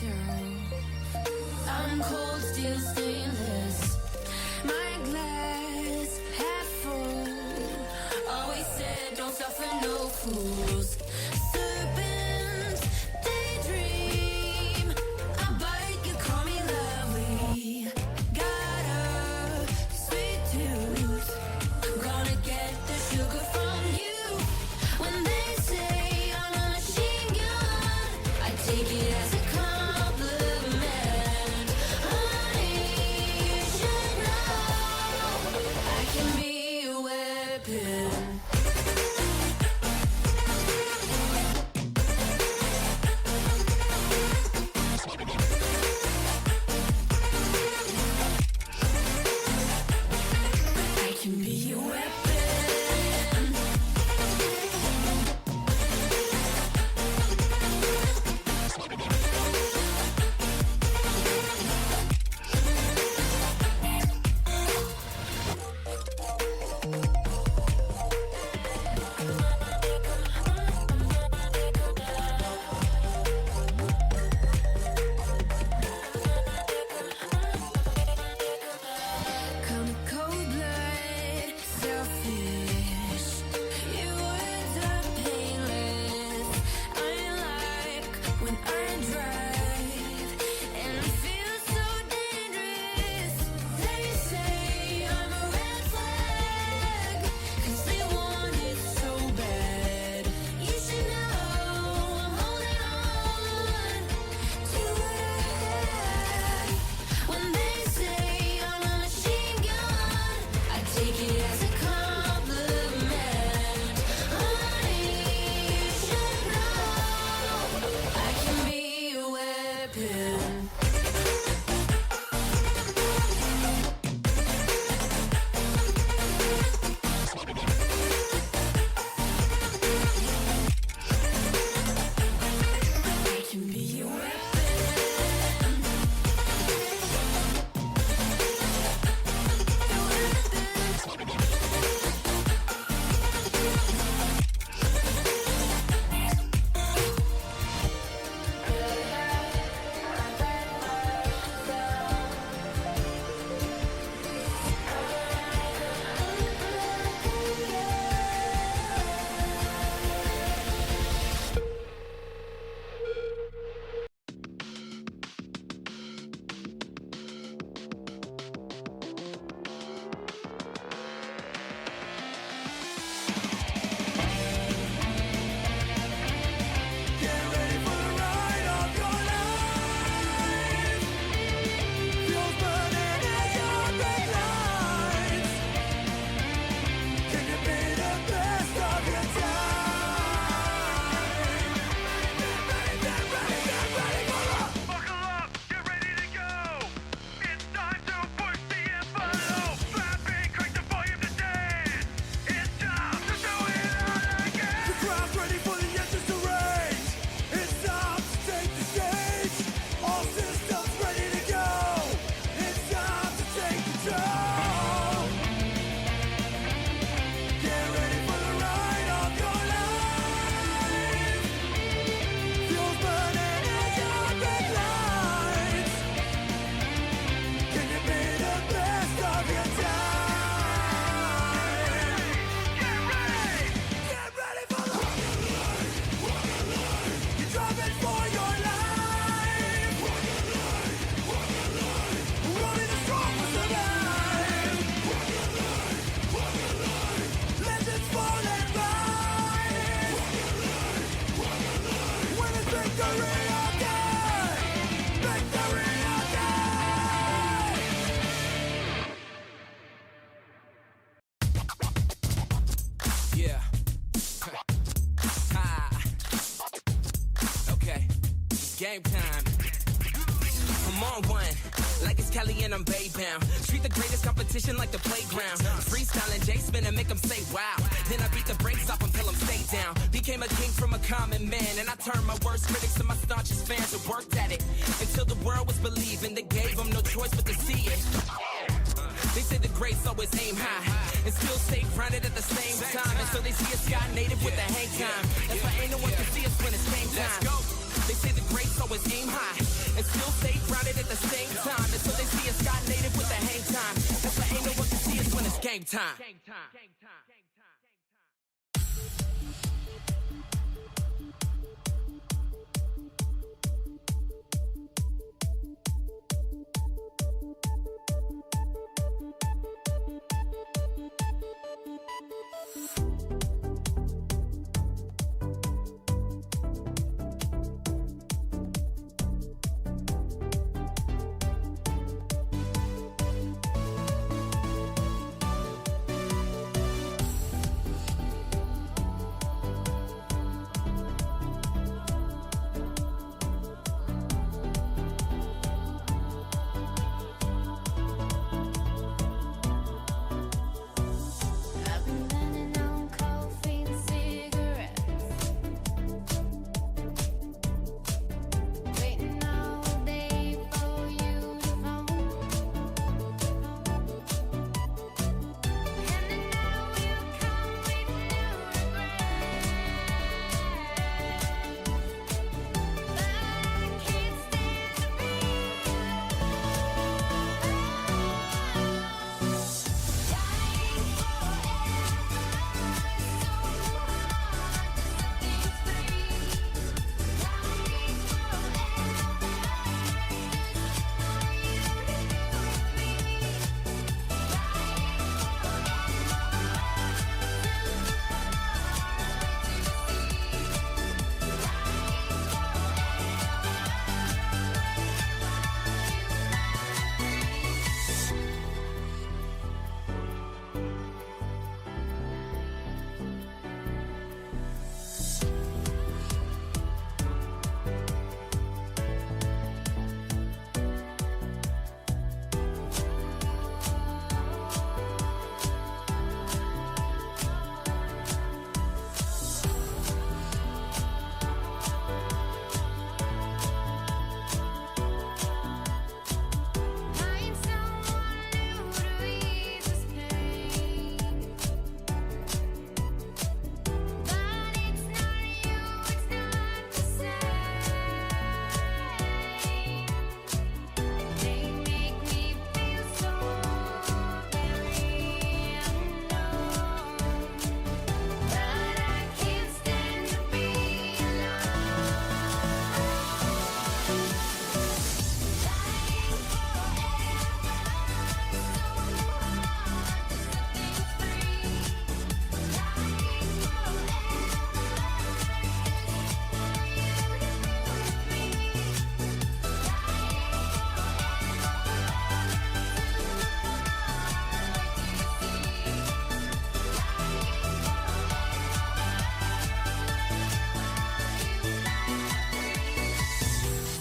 myself. I'm cold, still stainless. My glass half full. Always said, don't suffer no fools. Serpent, daydream. I bite, you call me lovely. Got a sweet tooth. Gonna get the sugar from you. When they say I'm a machine gun, I take it as a compliment. Honey, you should know I can be a weapon. I can be a weapon. Come cold blood, selfish. Your words are painless. I like when I drive and I feel so dangerous. They say I'm a red flag 'cause they want it so bad. You should know I'm holding on to what I had. When they say I'm a machine gun, I take it as a compliment. Honey, you should know I can be a weapon. I can be a weapon. Yeah. Okay. It's game time. I'm on one, like it's Kelly and I'm Bay bound. Treat the greatest competition like the playground. Freestyling J spin and make them say wow. Then I beat the brakes off until I'm stay down. Became a king from a common man, and I turned my worst critics to my staunchest fans and worked at it until the world was believing. They gave them no choice but to see it. They say the greats always aim high and still stay grounded at the same time. And so they see a sky native with the hang time. That's why ain't no one can see us when it's game time. They say the greats always aim high and still stay grounded at the same time. And so they see a Scott native with the hang time. That's why ain't no one can see us when it's game time. I've been running on coffee and cigarettes, waiting all day for you to phone. And then now you come with new regrets, but I can't stand to be dying find someone new to ease this pain, but it's not you, it's not the same. They make me feel so very unknown, but I can't stand to be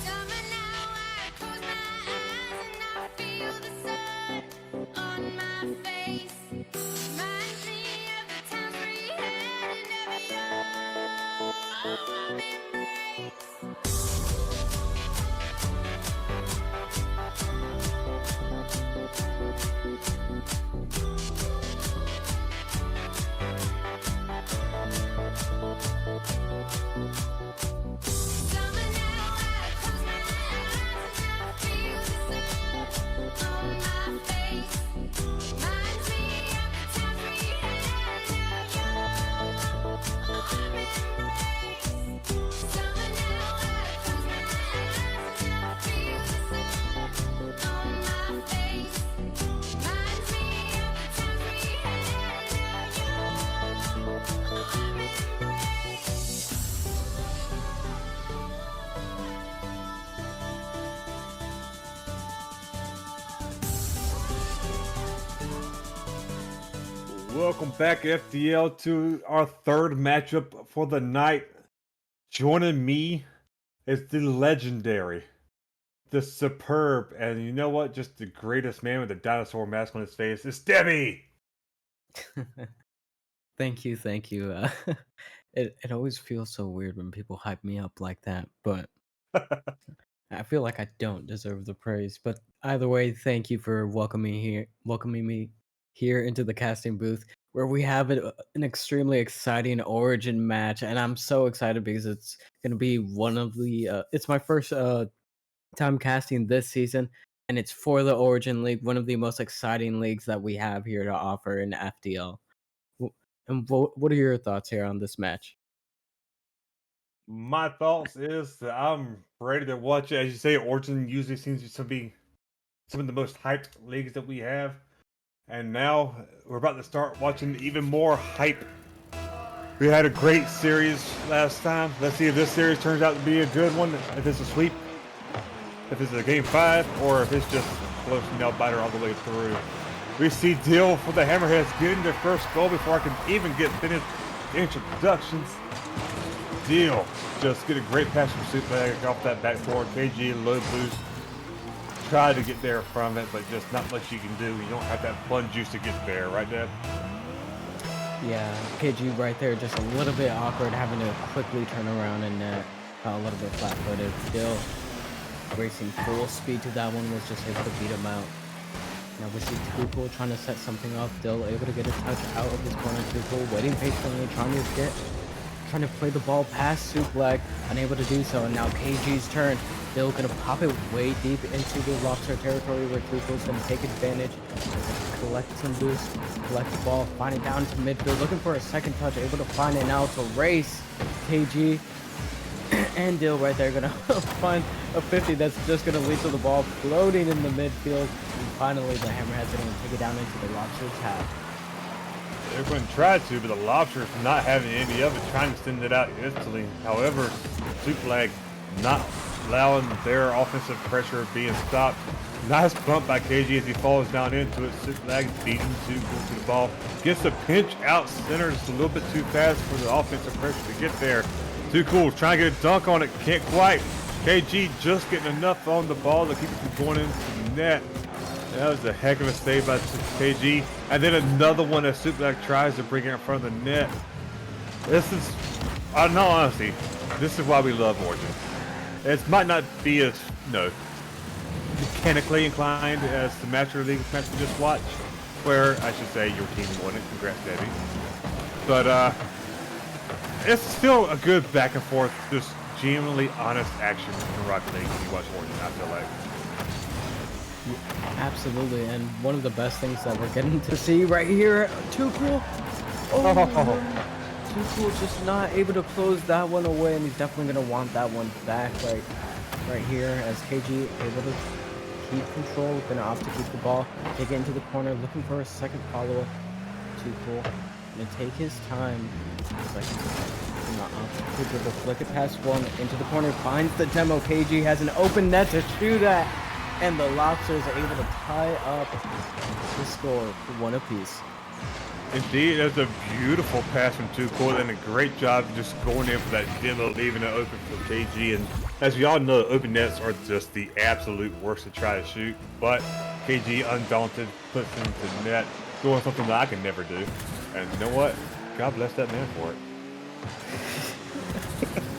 Summer now, I close my eyes and I feel the sun on my face. Reminds me of the times we had and every warm embrace. Summer now, I close my eyes and I feel the sun on my face. Reminds me of the times we had and our warm embrace. Summer now, I close my eyes and I feel the sun on my face. Reminds me of the times we had and our warm embrace. Welcome back, FDL, to our third matchup for the night. Joining me is the legendary, the superb, and you know what? Just the greatest man with a dinosaur mask on his face. It's Debbie! Thank you, thank you. It always feels so weird when people hype me up like that, but I feel like I don't deserve the praise. But either way, thank you for welcoming me here into the casting booth where we have an extremely exciting origin match, and I'm so excited because it's gonna be one of the it's my first time casting this season, and it's for the Origin League, one of the most exciting leagues that we have here to offer in FDL. And what are your thoughts here on this match? My thoughts is that I'm ready to watch it. As you say, Origin usually seems to be some of the most hyped leagues that we have. And now we're about to start watching even more hype. We had a great series last time. Let's see if this series turns out to be a good one. If it's a sweep, if it's a game 5, or if it's just close nail biter all the way through. We see Deal for the Hammerheads getting their first goal before I can even get finished introductions. Deal just get a great pass from Suplex off that back forward. KG low boost. Tried to get there from it, but just not much you can do. You don't have that fun juice to get there, right, Dad? Yeah, KG right there, just a little bit awkward, having to quickly turn around and a little bit flat-footed. Still racing full speed to that one, was just able to beat him out. Now we see Tuchel trying to set something up, Dill able to get a touch out of his corner. Tuchel waiting patiently, trying to play the ball past Suplex, unable to do so, and now KG's turn. Dill gonna pop it way deep into the Lobster territory where Tuchel's gonna take advantage, collect some boost, collect the ball, find it down to midfield, looking for a second touch, able to find it now to race KG and Dill right there, gonna find a 50 that's just gonna lead to the ball floating in the midfield, and finally the Hammerheads are gonna take it down into the Lobster's half. They're going to try to, but the Lobsters not having any of it, trying to send it out instantly. However, Suplex not allowing their offensive pressure being stopped. Nice bump by KG as he falls down into it. Suplex beating Tuchel to the ball. Gets a pinch out center, just a little bit too fast for the offensive pressure to get there. Tuchel trying to get a dunk on it, can't quite. KG just getting enough on the ball to keep it from going into the net. That was a heck of a save by KG. And then another one that Suplex tries to bring it in front of the net. This is, in all honesty, this is why we love Origin. It might not be as, mechanically inclined as the Master League match we just watched, where I should say your team won it. Congrats, Debbie. But it's still a good back and forth, just genuinely honest action in Rocket League when you watch Origin, I feel like. Absolutely, and one of the best things that we're getting to see right here, Tuchel. Tuchel just not able to close that one away, and he's definitely going to want that one back right here as KG able to keep control, going to opt to keep the ball, take it into the corner, looking for a second follow-up. Tuchel going to take his time. Tuchel will flick it past one into the corner, finds the demo. KG has an open net to shoot at. And the Lobsters are able to tie up the score for one apiece. Indeed, that's a beautiful pass from Tuchel and a great job just going in for that demo, leaving it open for KG. And as we all know, open nets are just the absolute worst to try to shoot. But KG, undaunted, puts it into net, doing something that I can never do. And you know what? God bless that man for it.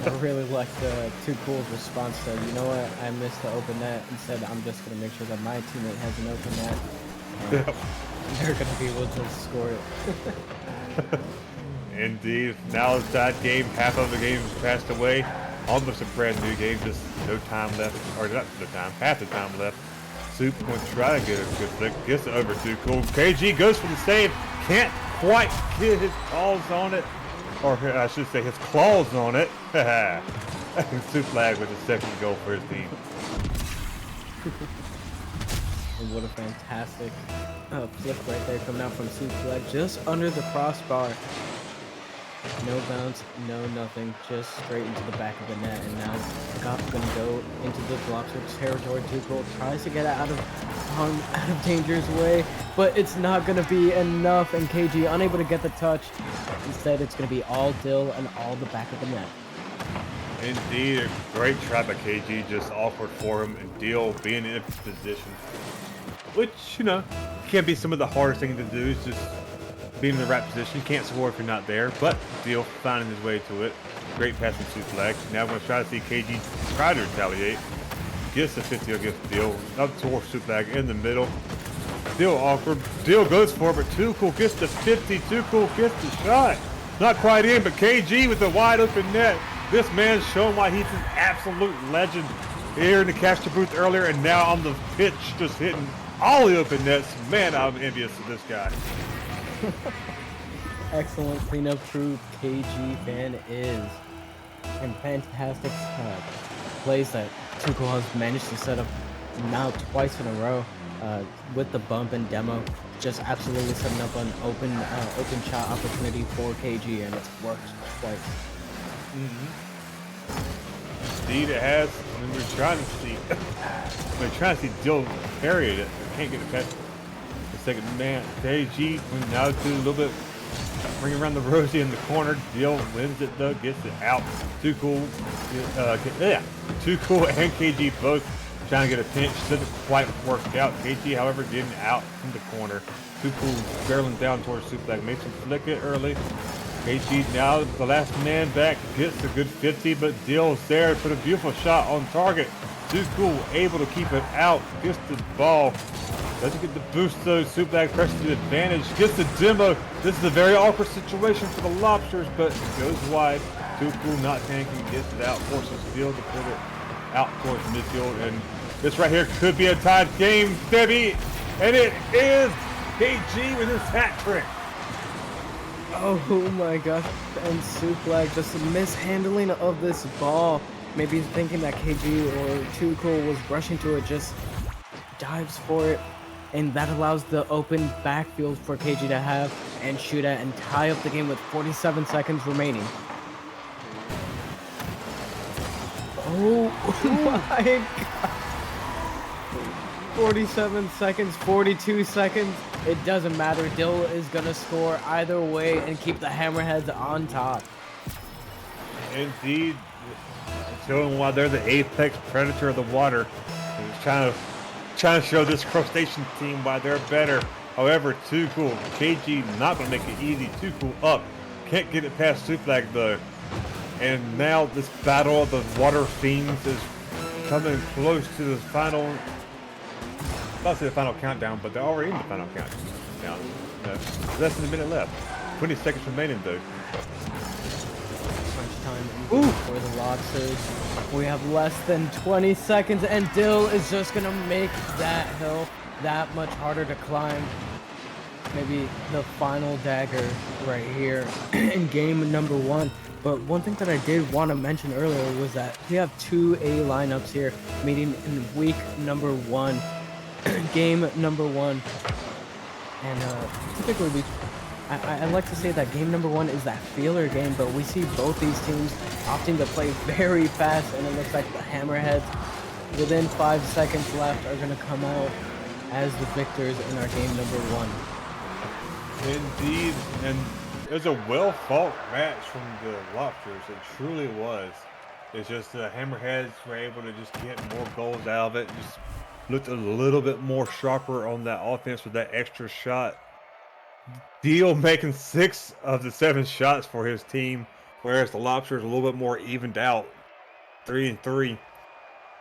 I really liked Tuchel's response to, you know what, I missed the open net. Instead, I'm just going to make sure that my teammate has an open net. And they're going to be able to score it. Indeed. Now it's that game. Half of the game has passed away. Almost a brand new game. Just no time left. Or not no time. Half the time left. Soup going to try to get a good flick. Gets it over to Cool. KG goes for the save. Can't quite get his paws on it. Or I should say his claws on it. Suplex with a second goal for his team. And what a fantastic flip right there coming out from Suplex, just under the crossbar. No bounce, no nothing, just straight into the back of the net. And now Goff's going to go into the Lobsters territory. Tuchel tries to get out of danger's way, but it's not going to be enough. And KG unable to get the touch. Instead, it's going to be all Dill and all the back of the net. Indeed, a great try by KG, just awkward for him, and Dill being in a position, which, can be some of the hardest thing to do, is just being in the right position. You can't score if you're not there, but Dill finding his way to it. Great pass from Suplex. Now we're going to try to see KG try to retaliate. Gets the 50 against Dill, up towards Suplex in the middle. Dill awkward. Dill goes for it, but Tuchel gets the 50. Tuchel gets the shot. Not quite in, but KG with the wide open net. This man's showing why he's an absolute legend here in the caster booth earlier, and now on the pitch, just hitting all the open nets. Man, I'm envious of this guy. Excellent cleanup crew KG fan is. And fantastic plays that Tuchel has managed to set up now twice in a row with the bump and demo. Just absolutely setting up an open shot opportunity for KG, and it's worked twice. Indeed, it has. I mean, we're trying to see Dill parry it. Can't get it past the second man. KG now to a little bit. Bring around the Rosie in the corner. Dill wins it though, gets it out. Too Cool. Too Cool and KG both trying to get a pinch. Doesn't quite work out. KG, however, getting out from the corner. Too Cool barreling down towards Suplex. Makes him flick it early. KG now the last man back, gets a good 50, but Dill's there to put a beautiful shot on target. Too Cool able to keep it out. Gets the ball. Doesn't get the boost though. Suplex presses the advantage. Gets the demo. This is a very awkward situation for the Lobsters, but it goes wide. Too Cool not tanking. Gets it out. Forces Dill to put it out towards midfield. And this right here could be a tied game, Debbie. And it is KG with his hat trick. Oh my gosh, and Suplex, just a mishandling of this ball. Maybe thinking that KG or Too Cool was rushing to it, just dives for it. And that allows the open backfield for KG to have and shoot at and tie up the game with 47 seconds remaining. Oh my god. 47 seconds, 42 seconds. It doesn't matter. Dill is going to score either way and keep the Hammerheads on top. Indeed. Showing why they're the apex predator of the water. And it's trying to show this crustacean team why they're better. However, Too Cool. KG not going to make it easy. Too Cool up. Can't get it past Suplex though. And now this battle of the water fiends is coming close to the final. I'm about to say the final countdown, but they're already in the final countdown. Less than a minute left. 20 seconds remaining though. Crunch time for the Lobsters. We have less than 20 seconds, and Dill is just gonna make that hill that much harder to climb. Maybe the final dagger right here in game number 1. But one thing that I did want to mention earlier was that we have 2 A lineups here meeting in week number 1. Game number 1, and typically I like to say that game number 1 is that feeler game, but we see both these teams opting to play very fast, and it looks like the Hammerheads within 5 seconds left are going to come out as the victors in our game number 1. Indeed, and it was a well-fought match from the Lobsters. It truly was. It's just the Hammerheads were able to just get more goals out of it. Just looked a little bit more sharper on that offense with that extra shot. Deal making 6 of the 7 shots for his team, whereas the Lobsters a little bit more evened out, 3-3.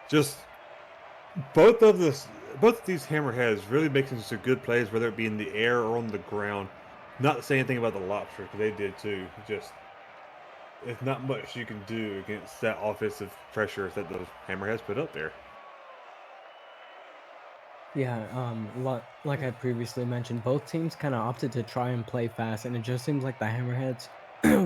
Just both of these Hammerheads really making some good plays, whether it be in the air or on the ground. Not to say anything about the Lobsters, because they did too. Just it's not much you can do against that offensive pressure that those Hammerheads put up there. Yeah, like I previously mentioned, both teams kind of opted to try and play fast, and it just seems like the Hammerheads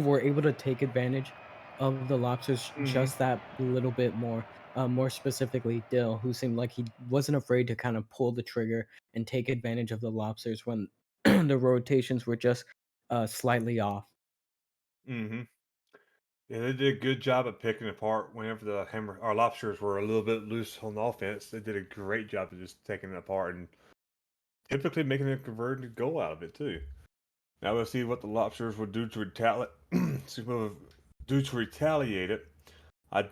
were able to take advantage of the Lobsters just that little bit more. More specifically, Dill, who seemed like he wasn't afraid to kind of pull the trigger and take advantage of the Lobsters when the rotations were just slightly off. Yeah, they did a good job of picking apart whenever the our Lobsters were a little bit loose on offense. They did a great job of just taking it apart and typically making a converted goal out of it too. Now we'll see what the Lobsters will do to retaliate it. I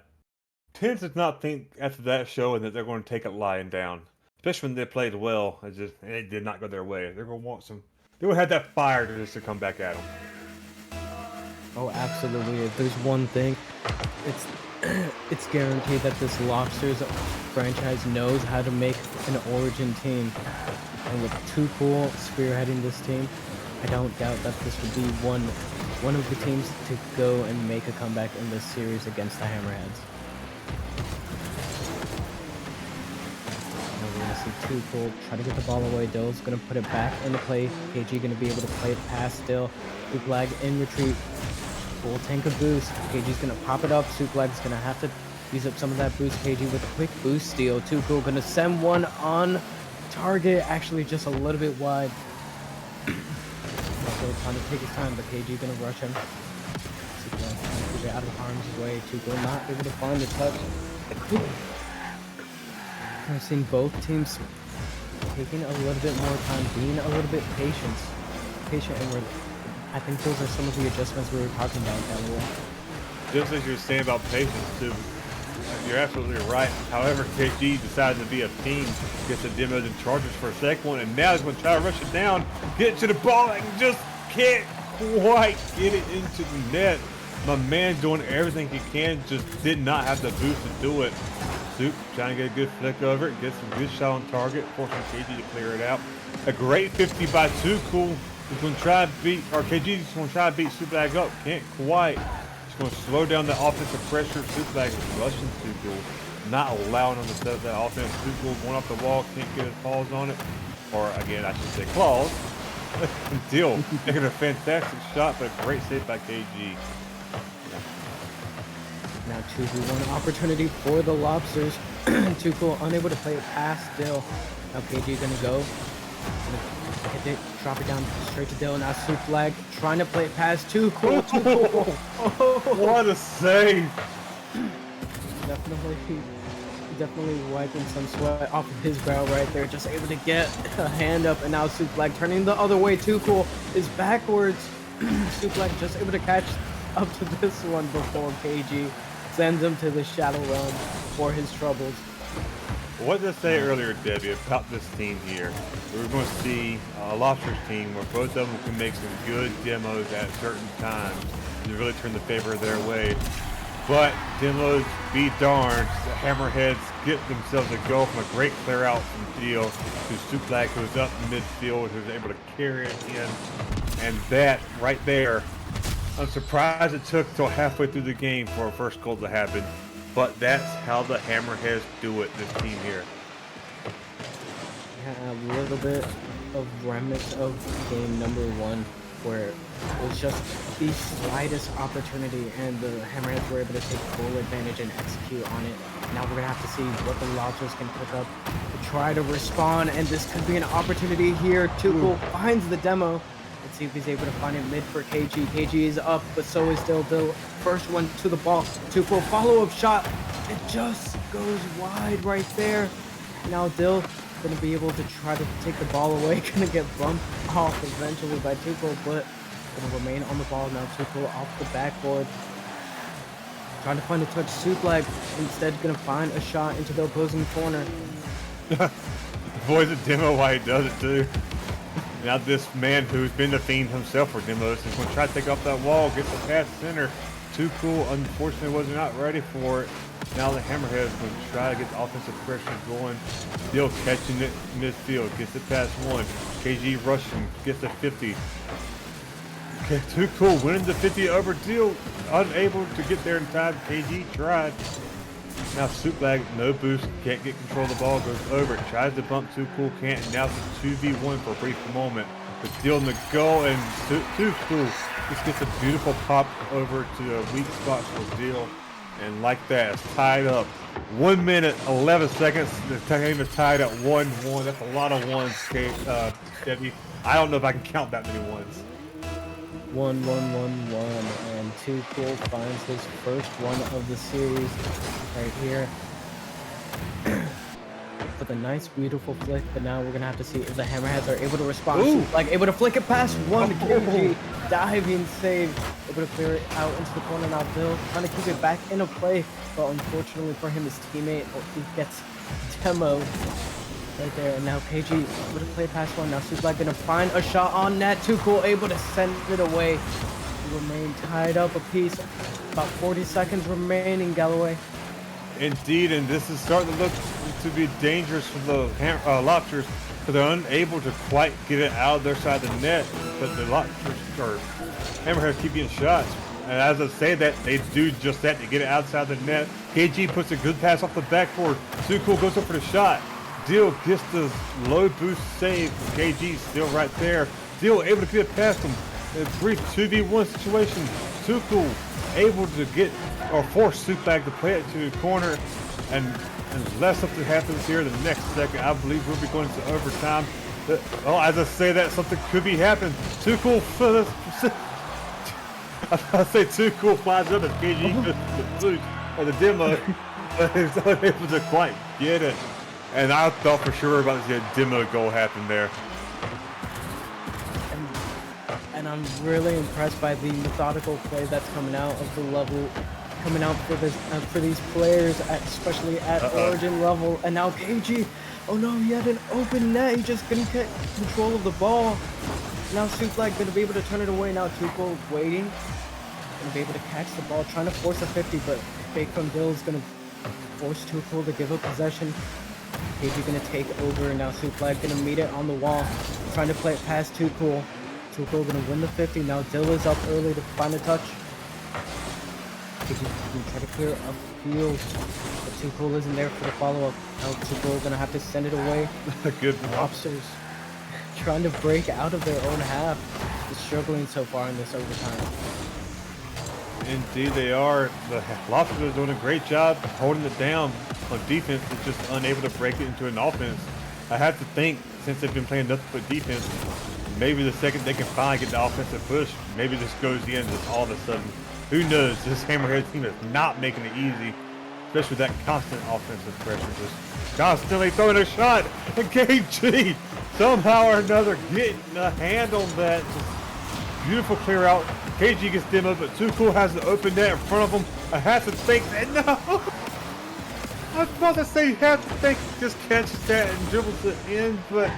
tend to not think after that showing that they're going to take it lying down, especially when they played well. It did not go their way. They're going to want some. They will have that fire to come back at them. Oh, absolutely. If there's one thing, it's guaranteed that this Lobsters franchise knows how to make an origin team. And with Too Cool spearheading this team, I don't doubt that this would be one of the teams to go and make a comeback in this series against the Hammerheads. see Too Cool try to get the ball away. Dill's gonna put it back into play. KG gonna be able to play it past Dill. Suplag in retreat. Full tank of boost. KG's gonna pop it up. Suplag's gonna have to use up some of that boost. KG with a quick boost steal. Too Cool gonna send one on target. Actually, just a little bit wide. Also trying to take his time, but KG gonna rush him. Suplag trying to get out of harm's way. Too Cool not able to find the touch. I've seen both teams taking a little bit more time, being a little bit patient, and I think those are some of the adjustments we were talking about, Galloway. Just as you were saying about patience, too, you're absolutely right. However, KG decided to be a team, gets the demos and charges for a second one, and now he's going to try to rush it down, get to the ball, and just can't quite get it into the net. My man's doing everything he can, just did not have the boost to do it. Soup trying to get a good flick over it, get some good shot on target, forcing KG to clear it out. A great 50 by Too Cool. He's going to try to beat, or KG's going to try to beat Suplag up. Can't quite. He's going to slow down the offensive pressure. Suplag is rushing Too Cool, not allowing him to set up that offense. Too Cool going off the wall, can't get his paws on it. Or again, I should say claws. Deal. Making a fantastic shot, but a great save by KG. Now 2v1 opportunity for the Lobsters. Too Cool unable to play it past Dill. Now KG gonna go. Hit it, drop it down straight to Dill. Now Suplag trying to play it past Too Cool. Too Cool. What a save! Definitely wiping some sweat off of his brow right there. Just able to get a hand up, and now Suplag turning the other way. Too Cool is backwards. Suplag just able to catch up to this one before KG sends him to the shadow realm for his troubles. What did I say earlier, Debbie, about this team here? We're going to see a Lobsters team where both of them can make some good demos at certain times to really turn the favor their way. But demos be darned, the Hammerheads get themselves a goal from a great clear out from Deal, who Suplag goes up midfield, who's able to carry it in. And that right there, I'm surprised it took till halfway through the game for a first goal to happen, but that's how the Hammerheads do it, this team here. Yeah, a little bit of remnants of game number one, where it was just the slightest opportunity and the Hammerheads were able to take full advantage and execute on it. Now we're going to have to see what the Lobsters can pick up to try to respond, and this could be an opportunity here. Too Cool finds the demo. Let's see if he's able to find it mid for KG. KG is up, but so is Dill. First one to the ball. Too Cool follow-up shot. It just goes wide right there. Now Dill gonna be able to try to take the ball away. Gonna get bumped off eventually by Too Cool, but gonna remain on the ball now. Too Cool off the backboard. Trying to find a touch. Suplag instead gonna find a shot into the opposing corner. Boy's a demo while he does it too. Now this man who's been the fiend himself for demos is going to try to take off that wall, get the pass center. Too Cool, unfortunately, was not ready for it. Now the Hammerhead is going to try to get the offensive pressure going. Still catching it midfield, gets it past one. KG rushing, gets the 50. Okay, Too Cool winning the 50 over Deal, unable to get there in time. KG tried. Now Suplag, no boost, can't get control of the ball, goes over, tries to bump Too Cool, can't. Now it's a 2v1 for a brief moment. But Deal in the goal, and Too Cool just gets a beautiful pop over to a weak spot for Deal. And like that, it's tied up. 1 minute, 11 seconds. The game is tied at 1-1. That's a lot of ones, Debbie. I don't know if I can count that many ones. 1-1-1-1, and Too Cool finds his first one of the series right here. With a nice, beautiful flick, but now we're gonna have to see if the Hammerheads are able to respond. Ooh. Like able to flick it past one. KG diving save, able to clear it out into the corner. Now Bill trying to keep it back into play, but unfortunately for him, his teammate he gets demoed right there. And now KG able to play past one. Now Suplag gonna find a shot on net. Too Cool able to send it away. Remain tied up a piece. About 40 seconds remaining, Galloway. Indeed, and this is starting to look to be dangerous for the Lobsters, because they're unable to quite get it out of their side of the net. But the Lobsters or Hammerheads keep getting shots, and as I say that, they do just that to get it outside the net. KG puts a good pass off the backboard. Too Cool goes up for the shot, Deal gets the low boost save. KG still right there. Deal able to get past him. A brief 2v1 situation. Too cool. Able to get or force Suplag to play it to the corner. And unless something happens here the next second, I believe we'll be going to overtime. Well, as I say that, something could be happening. Too cool for this. I say too cool flies up as KG goes to the boost or the demo, but he's not able to quite get it. And I thought for sure about to see a demo goal happen there. And I'm really impressed by the methodical play that's coming out of the level, coming out for this for these players, especially at Origin level. And now KG, oh no, he had an open net. He just couldn't get control of the ball. Now Suplag gonna be able to turn it away. Now Tuchel waiting, gonna be able to catch the ball, trying to force a 50, but fake from Dill is gonna force Tuchel to give up possession. KG gonna take over. Now Suplag gonna meet it on the wall, trying to play it past Tuchel. Tuchel gonna win the 50. Now Dill is up early to find a touch. KG gonna try to clear up field, but Tuchel isn't there for the follow-up. Now Tuchel gonna have to send it away. Good Lobsters trying to break out of their own half. Is struggling so far in this overtime. Indeed they are. The Lobsters are doing a great job holding it down on defense. It's just unable to break it into an offense. I have to think, since they've been playing nothing but defense, maybe the second they can finally get the offensive push, maybe this goes in just all of a sudden. Who knows? This Hammerhead team is not making it easy, especially with that constant offensive pressure. Just constantly throwing a shot. And KG somehow or another getting a hand on that. Just beautiful clear out. KG gets demoed, but Too Cool has the open net in front of him. I have to think that no. I was about to say have to think just catches that and dribbles it in, but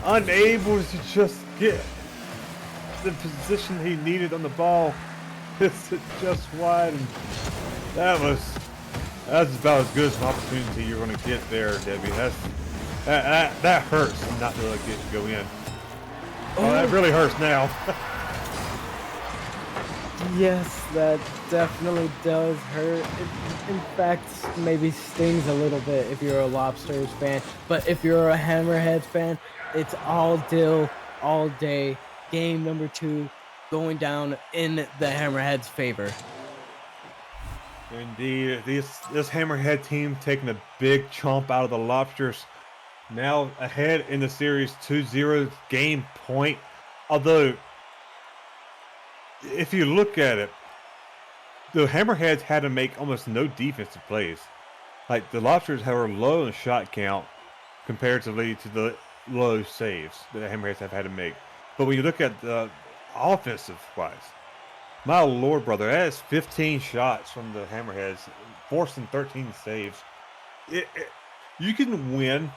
unable to just get the position he needed on the ball. It's just wide, and that's about as good as an opportunity you're going to get there, Debbie. That hurts not to let it go in. Oh, that really hurts now. Yes, that definitely does hurt. It, in fact, maybe stings a little bit if you're a Lobsters fan. But if you're a Hammerheads fan, it's all Dill, all day. Game number 2 going down in the Hammerheads' favor. Indeed, this Hammerhead team taking a big chomp out of the Lobsters. Now ahead in the series 2-0 game point. Although, if you look at it, the Hammerheads had to make almost no defensive plays. Like, the Lobsters were low in shot count comparatively to the low saves that the Hammerheads have had to make. But when you look at the offensive wise, my lord, brother, that is 15 shots from the Hammerheads, forcing 13 saves. You can win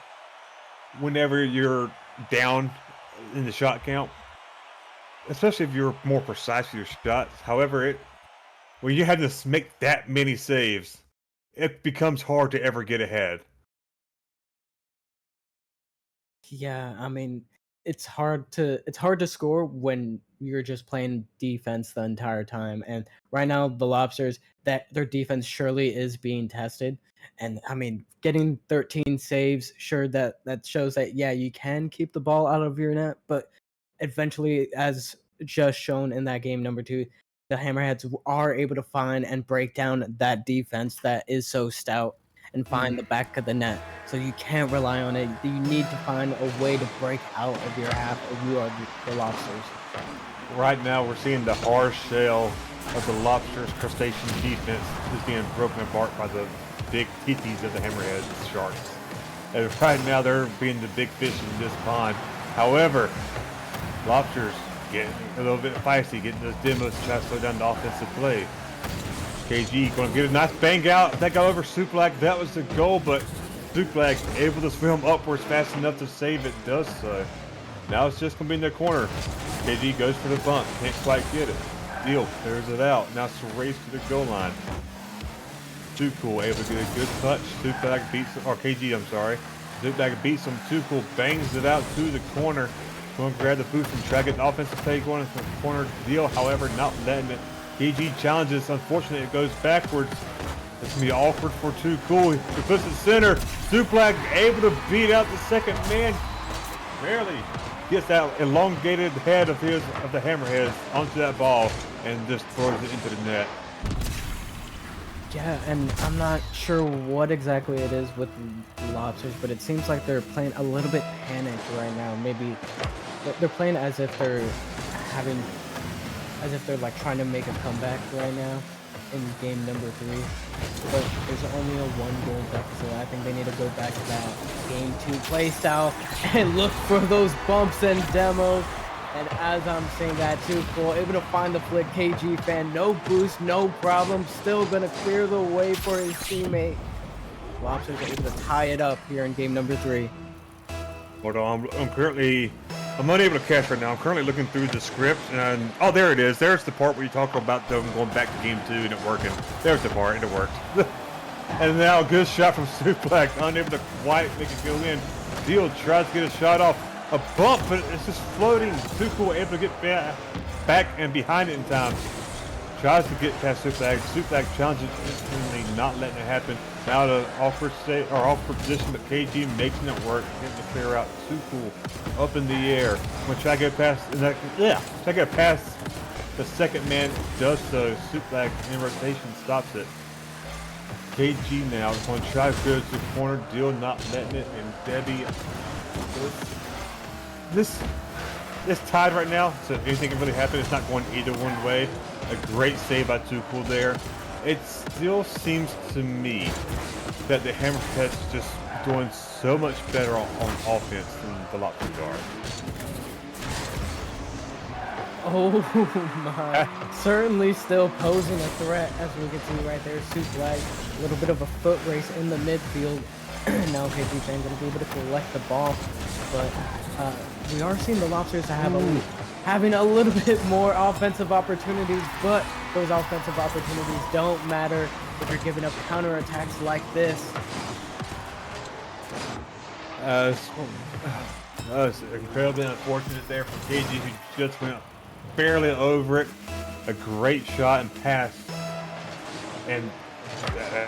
whenever you're down in the shot count, especially if you're more precise with your shots. However, when you have to make that many saves, it becomes hard to ever get ahead. Yeah, I mean, it's hard to score when you're just playing defense the entire time. And right now, the Lobsters, that their defense surely is being tested. And I mean, getting 13 saves, sure, that shows that yeah, you can keep the ball out of your net, but eventually, as just shown in that game number 2, the Hammerheads are able to find and break down that defense that is so stout and find the back of the net. So you can't rely on it. You need to find a way to break out of your half if you are the Lobsters. Right now, we're seeing the hard shell of the Lobsters' crustacean defense is being broken apart by the big teepees of the Hammerheads Sharks. And right now, they're being the big fish in this pond. However, Lobsters getting a little bit feisty, getting those demos to try to slow down the offensive play. KG going to get a nice bang out. That got over Suplag. That was the goal, but Suplag able to swim upwards fast enough to save it. Does so. Now it's just going to be in the corner. KG goes for the bump. Can't quite get it. Deal clears it out. Now it's a race to the goal line. Too Cool able to get a good touch. Suplag beats him, or KG, I'm sorry. Suplag beats him. Too Cool bangs it out to the corner. Going to grab the boost and try to get the offensive play going into the corner. Deal, however, not letting it. KG challenges. Unfortunately, it goes backwards. It's gonna be awkward for Too Cool. He puts it center. Suplex able to beat out the second man. Barely gets that elongated head of the Hammerheads onto that ball and just throws it into the net. Yeah, and I'm not sure what exactly it is with the Lobsters, but it seems like they're playing a little bit panicked right now. Maybe they're playing as if they're like trying to make a comeback right now in game number 3. But there's only a 1-goal deficit. I think they need to go back to that game 2 play style and look for those bumps and demos. And as I'm saying that, Too Cool, able to find the flick. KG fan, no boost, no problem. Still gonna clear the way for his teammate. Lobsters are able to tie it up here in game number 3. Hold on, I'm unable to catch right now. I'm currently looking through the script, and oh, there it is. There's the part where you talk about them going back to game 2 and it working. There's the part, and it worked. And now a good shot from Suplex, unable to quite make it go in. Deal tries to get a shot off. A bump, but it's just floating. Too Cool able to get back and behind it in time. Tries to get past Suplex. Suplex challenges instantly, not letting it happen. Now the awkward position, but KG making it work, getting the clear out. Too Cool up in the air. When try to get past, try to get past the second man, does so. Suplex in rotation stops it. KG now is going to try to go to the corner. Deal not letting it, and Debbie. This tied right now, so if anything can really happen, it's not going either one way. A great save by Too Cool there. It still seems to me that the Hammerheads just doing so much better on offense than the Lobsters are. Oh my. Certainly still posing a threat, as we can see right there. Suplex, a little bit of a foot race in the midfield. Now KG fan going to be able to collect the ball, but we are seeing the Lobsters having a little bit more offensive opportunities, but those offensive opportunities don't matter if you're giving up counterattacks like this. It's incredibly unfortunate there for KG, who just went barely over it. A great shot and pass, and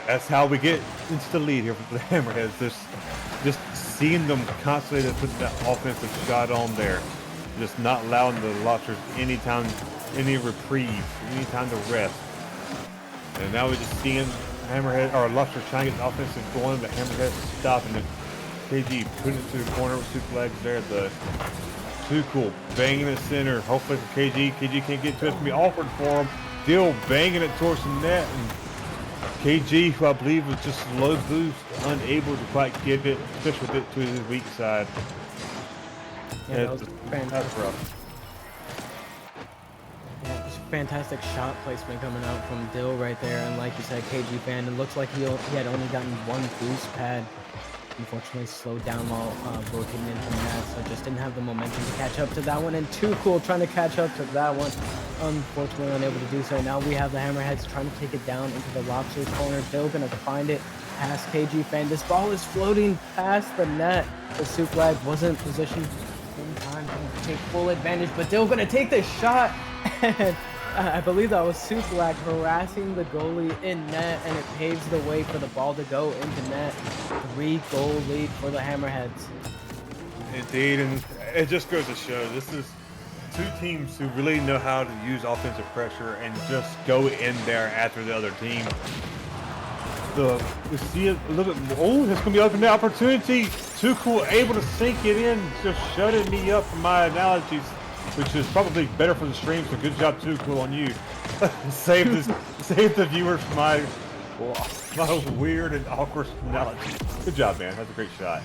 that's how we get into the lead here for the Hammerheads. Just seeing them constantly put that offensive shot on there, just not allowing the Lobsters any reprieve, any time to rest. And now we're just seeing Hammerhead or Lobsters trying to get the offensive going, but Hammerhead stopping it. KG putting it to the corner with Suplex there. The Too Cool banging it center. Hopefully for KG. KG can't get to it. It's gonna be awkward for him. Still banging it towards the net, and KG, who I believe was just low boost, unable to quite get it, fish with it to his weak side. Yeah, that was fantastic. That's rough. Yeah, just fantastic shot placement coming out from Dill right there, and like you said, KG fan, it looks like he had only gotten 1 boost pad. Unfortunately slowed down while rotating in from that, so just didn't have the momentum to catch up to that one. And Too Cool trying to catch up to that one, unfortunately unable to do so. Now we have the Hammerheads trying to take it down into the Lobsters corner. Dill gonna find it past KG fan. This ball is floating past the net. The Suplex wasn't positioned in time to take full advantage, but Dill gonna take the shot, and I believe that was Suplex harassing the goalie in net, and it paves the way for the ball to go into net. 3-goal lead for the Hammerheads. Indeed, and it just goes to show this is 2 teams who really know how to use offensive pressure and just go in there after the other team. We see it a little bit more. Oh, it's going to be open the opportunity. Too Cool able to sink it in, just shutting me up from my analogies, which is probably better for the stream, so good job, Too Cool, on you. Save the viewers from my weird and awkward analogy. Good job, man. That's a great shot.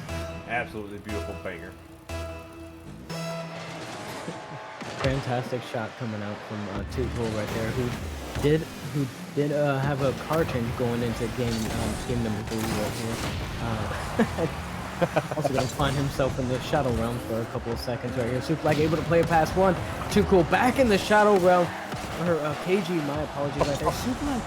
Absolutely beautiful banger. Fantastic shot coming out from Too Cool right there, who did have a car change going into game number 3 right here. Also gonna find himself in the shadow realm for a couple of seconds right here. Suplex able to play a pass 1. Too Cool back in the shadow realm. Or KG, my apologies right there. Suplex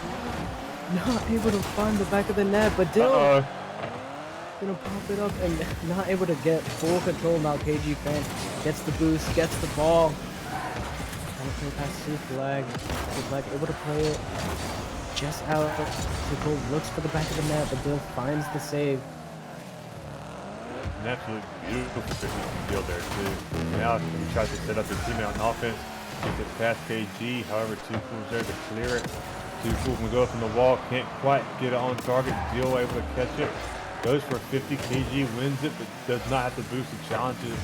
not able to find the back of the net, but Dill gonna pop it up and not able to get full control. Now KG fan gets the boost, gets the ball. Trying to play past Suplex. Suplex able to play it. just out. Too Cool looks for the back of the net, but Dill finds the save. An absolute beautiful fishing deal there too. Now he tries to set up his teammate on offense, gets it past KG. However, Too Cool's there to clear it. Too Cool can go up from the wall, can't quite get it on target. Deal able to catch it. Goes for 50. KG wins it, but does not have to boost the challenges.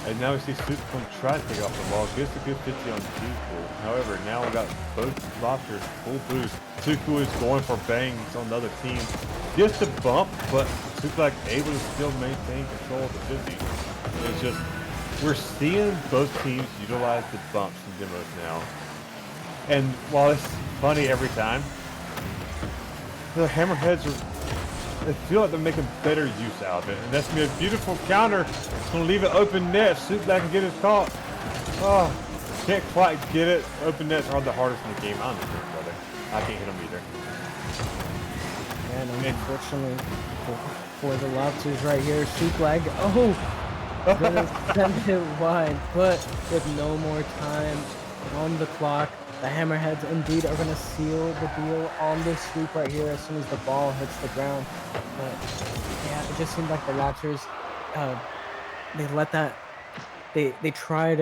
And now we see Supercom try to take off the ball, gets a good 50 on Too Cool. However, now we got both Lobsters full boost. Too Cool is going for bangs on the other team. Just a bump, but Supercom able to still maintain control of the 50. It's just, we're seeing both teams utilize the bumps and demos now. And while it's funny every time, the Hammerheads I feel like they're making better use out of it. And that's going to be a beautiful counter. It's going to leave it open net. Supercom can get his caught. Oh, can't quite get it. Open nets are the hardest in the game. I understand, brother. I can't hit them either. And unfortunately for the Lobsters right here, Supercom, gonna send it wide, but with no more time on the clock, the Hammerheads indeed are going to seal the deal on this sweep right here as soon as the ball hits the ground. But yeah, it just seemed like the Lobsters, they let that, they tried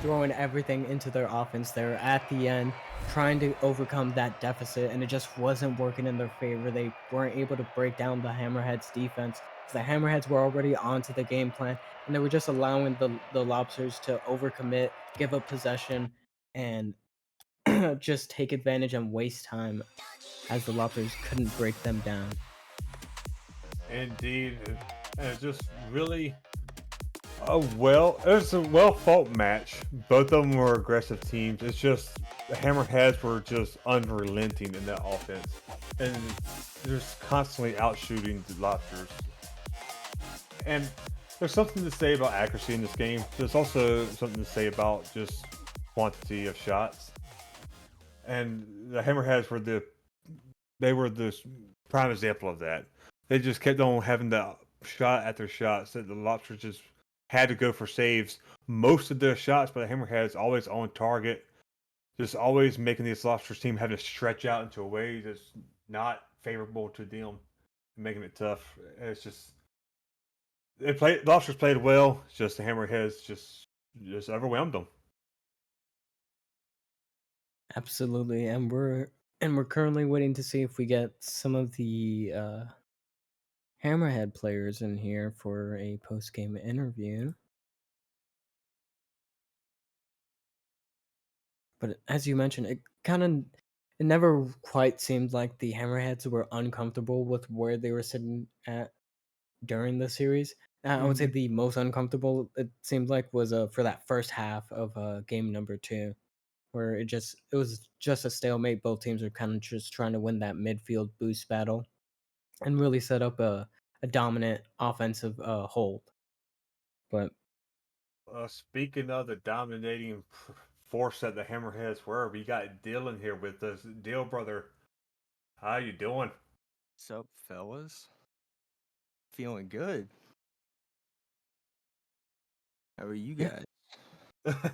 throwing everything into their offense there at the end, trying to overcome that deficit, and it just wasn't working in their favor. They weren't able to break down the Hammerheads defense. The Hammerheads were already onto the game plan, and they were just allowing the Lobsters to overcommit, give up possession, and just take advantage and waste time as the Lobsters couldn't break them down. Indeed. And it's just really it was a well fought match. Both of them were aggressive teams. It's just the Hammerheads were just unrelenting in that offense. And just constantly outshooting the Lobsters. And there's something to say about accuracy in this game. There's also something to say about just quantity of shots. And the Hammerheads were the prime example of that. They just kept on having the shot after shot. So the Lobsters just had to go for saves. Most of their shots by the Hammerheads always on target. Just always making this Lobsters team have to stretch out into a way that's not favorable to them, making it tough. It's just Lobsters played well. It's just the Hammerheads just overwhelmed them. Absolutely, and we're currently waiting to see if we get some of the Hammerhead players in here for a post-game interview. But as you mentioned, it never quite seemed like the Hammerheads were uncomfortable with where they were sitting at during the series. I would say the most uncomfortable it seemed like was for that first half of game number 2, where it was just a stalemate. Both teams were kind of just trying to win that midfield boost battle and really set up a dominant offensive hold. But Speaking of the dominating force that the Hammerheads were, we got Dylan here with us. Dill, brother, how you doing? What's up, fellas? Feeling good. How are you Yeah. guys?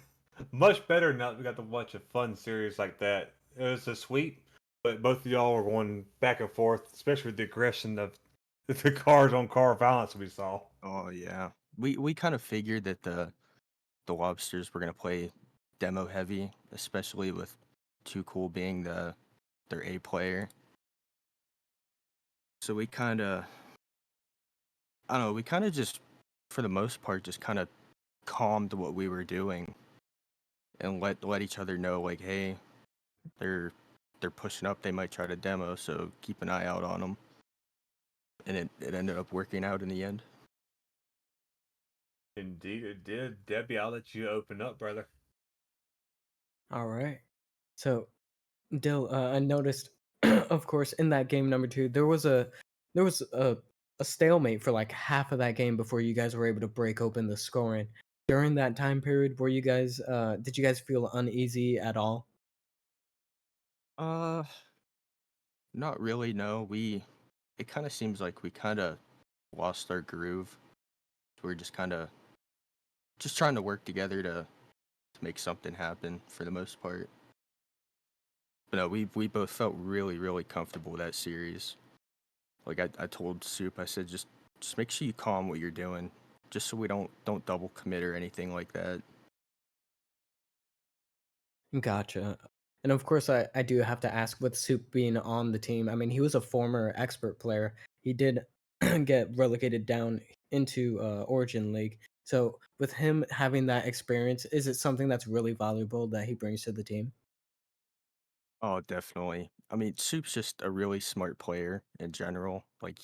Much better now that we got to watch a fun series like that. It was a sweep, but both of y'all were going back and forth, especially with the aggression of the cars on car violence we saw. Oh yeah. We kind of figured that the Lobsters were gonna play demo heavy, especially with Too Cool being their A player. So we kinda I don't know, we kinda just for the most part just kinda calmed what we were doing and let each other know like, hey, they're pushing up, they might try to demo, so keep an eye out on them. And it ended up working out in the end. Indeed, it did. Debbie, I'll let you open up, brother. all right, so Dill, I noticed, of course, in that game number 2, there was a stalemate for like half of that game before you guys were able to break open the scoring. During that time period, were you guys did you guys feel uneasy at all? Uh, Not really, no. It kind of seems like we kind of lost our groove. We're just kind of just trying to work together to make something happen for the most part. But no, we both felt really, really comfortable with that series. Like I told Soup, I said just make sure you calm what you're doing, just so we don't double commit or anything like that. Gotcha. And of course, I do have to ask with Soup being on the team. I mean, he was a former expert player. He did get relegated down into Origin League. So, with him having that experience, is it something that's really valuable that he brings to the team? Oh, definitely. I mean, Soup's just a really smart player in general. Like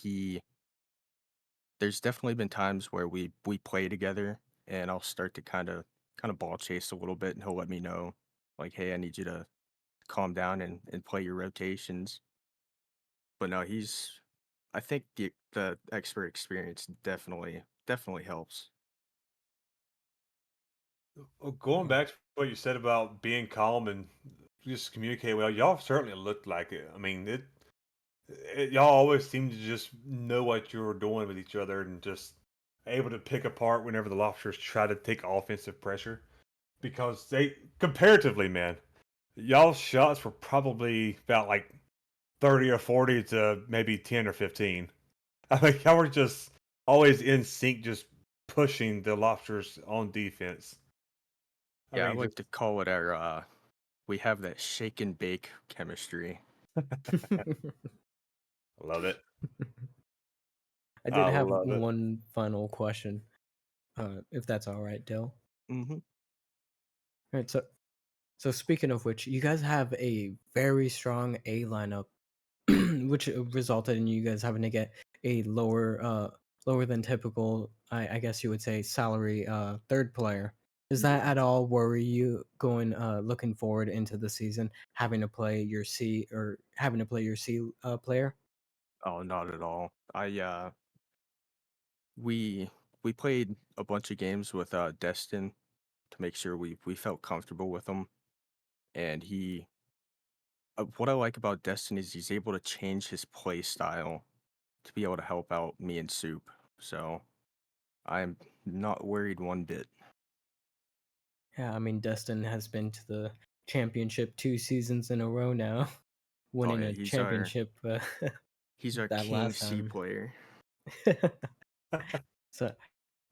there's definitely been times where we play together, and I'll start to kind of ball chase a little bit, and he'll let me know, like, hey, I need you to calm down and play your rotations. But no, I think the expert experience definitely helps. Well, going back to what you said about being calm and just communicate well, y'all certainly looked like it. I mean, y'all always seemed to just know what you were doing with each other and just able to pick apart whenever the Lobsters try to take offensive pressure. Because they, comparatively, man, y'all's shots were probably about like 30 or 40 to maybe 10 or 15. I mean, y'all were just always in sync, just pushing the Lobsters on defense. I Yeah, I mean, like just to call it our we have that shake and bake chemistry. love it. I did I have love it. one final question, if that's all right, Dill. Mm-hmm. All right, so speaking of which, you guys have a very strong A lineup, which resulted in you guys having to get a lower than typical, I guess you would say, salary third player. Does that Yeah. at all worry you going looking forward into the season, having to play your C player? Oh, not at all. We we played a bunch of games with Destin to make sure we felt comfortable with him, and what I like about Destin is he's able to change his play style to be able to help out me and Soup. So I'm not worried one bit. Yeah, I mean Destin has been to the championship 2 seasons in a row now, Oh winning yeah, a he's our championship he's our that king last C time. player. So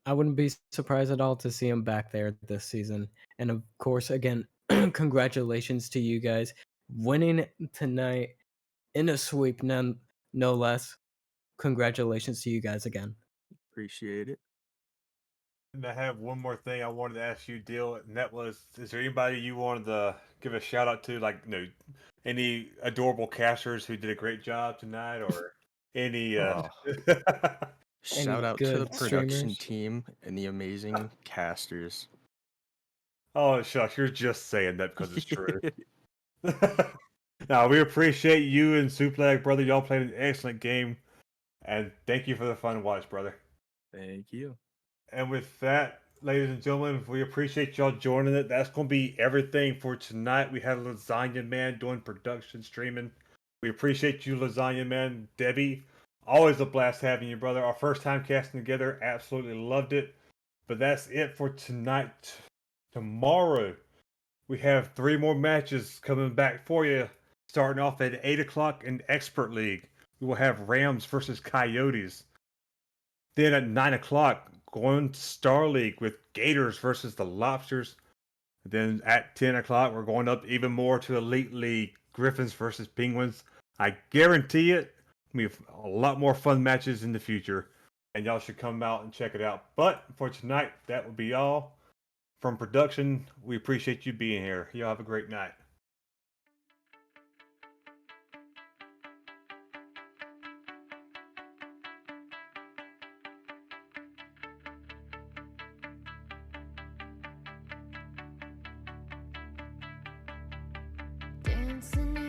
I wouldn't be surprised at all to see him back there this season. And of course, again, congratulations to you guys winning tonight in a sweep, no less. Congratulations to you guys again. Appreciate it. And I have one more thing I wanted to ask you, Deal, and that was: is there anybody you wanted to give a shout out to, like, any adorable casters who did a great job tonight, or any? Oh, Any shout out to the good production streamers? team and the amazing casters. Oh shucks, you're just saying that because it's true. Now we appreciate you and Suplag, brother. Y'all played an excellent game, and thank you for the fun watch, brother. Thank you. And with that, ladies and gentlemen, we appreciate y'all joining it. That's going to be everything for tonight. We had Lasagna Man doing production, streaming. We appreciate you, Lasagna Man. Debbie, always a blast having you, brother. Our first time casting together, absolutely loved it. But that's it for tonight. Tomorrow, we have 3 more matches coming back for you, starting off at 8 o'clock in Expert League. We will have Rams versus Coyotes. Then at 9 o'clock, going to Star League with Gators versus the Lobsters. Then at 10 o'clock, we're going up even more to Elite League, Griffins versus Penguins. I guarantee it, we have a lot more fun matches in the future, and y'all should come out and check it out. But for tonight, that will be all. From production, we appreciate you being here. Y'all have a great night. Dancing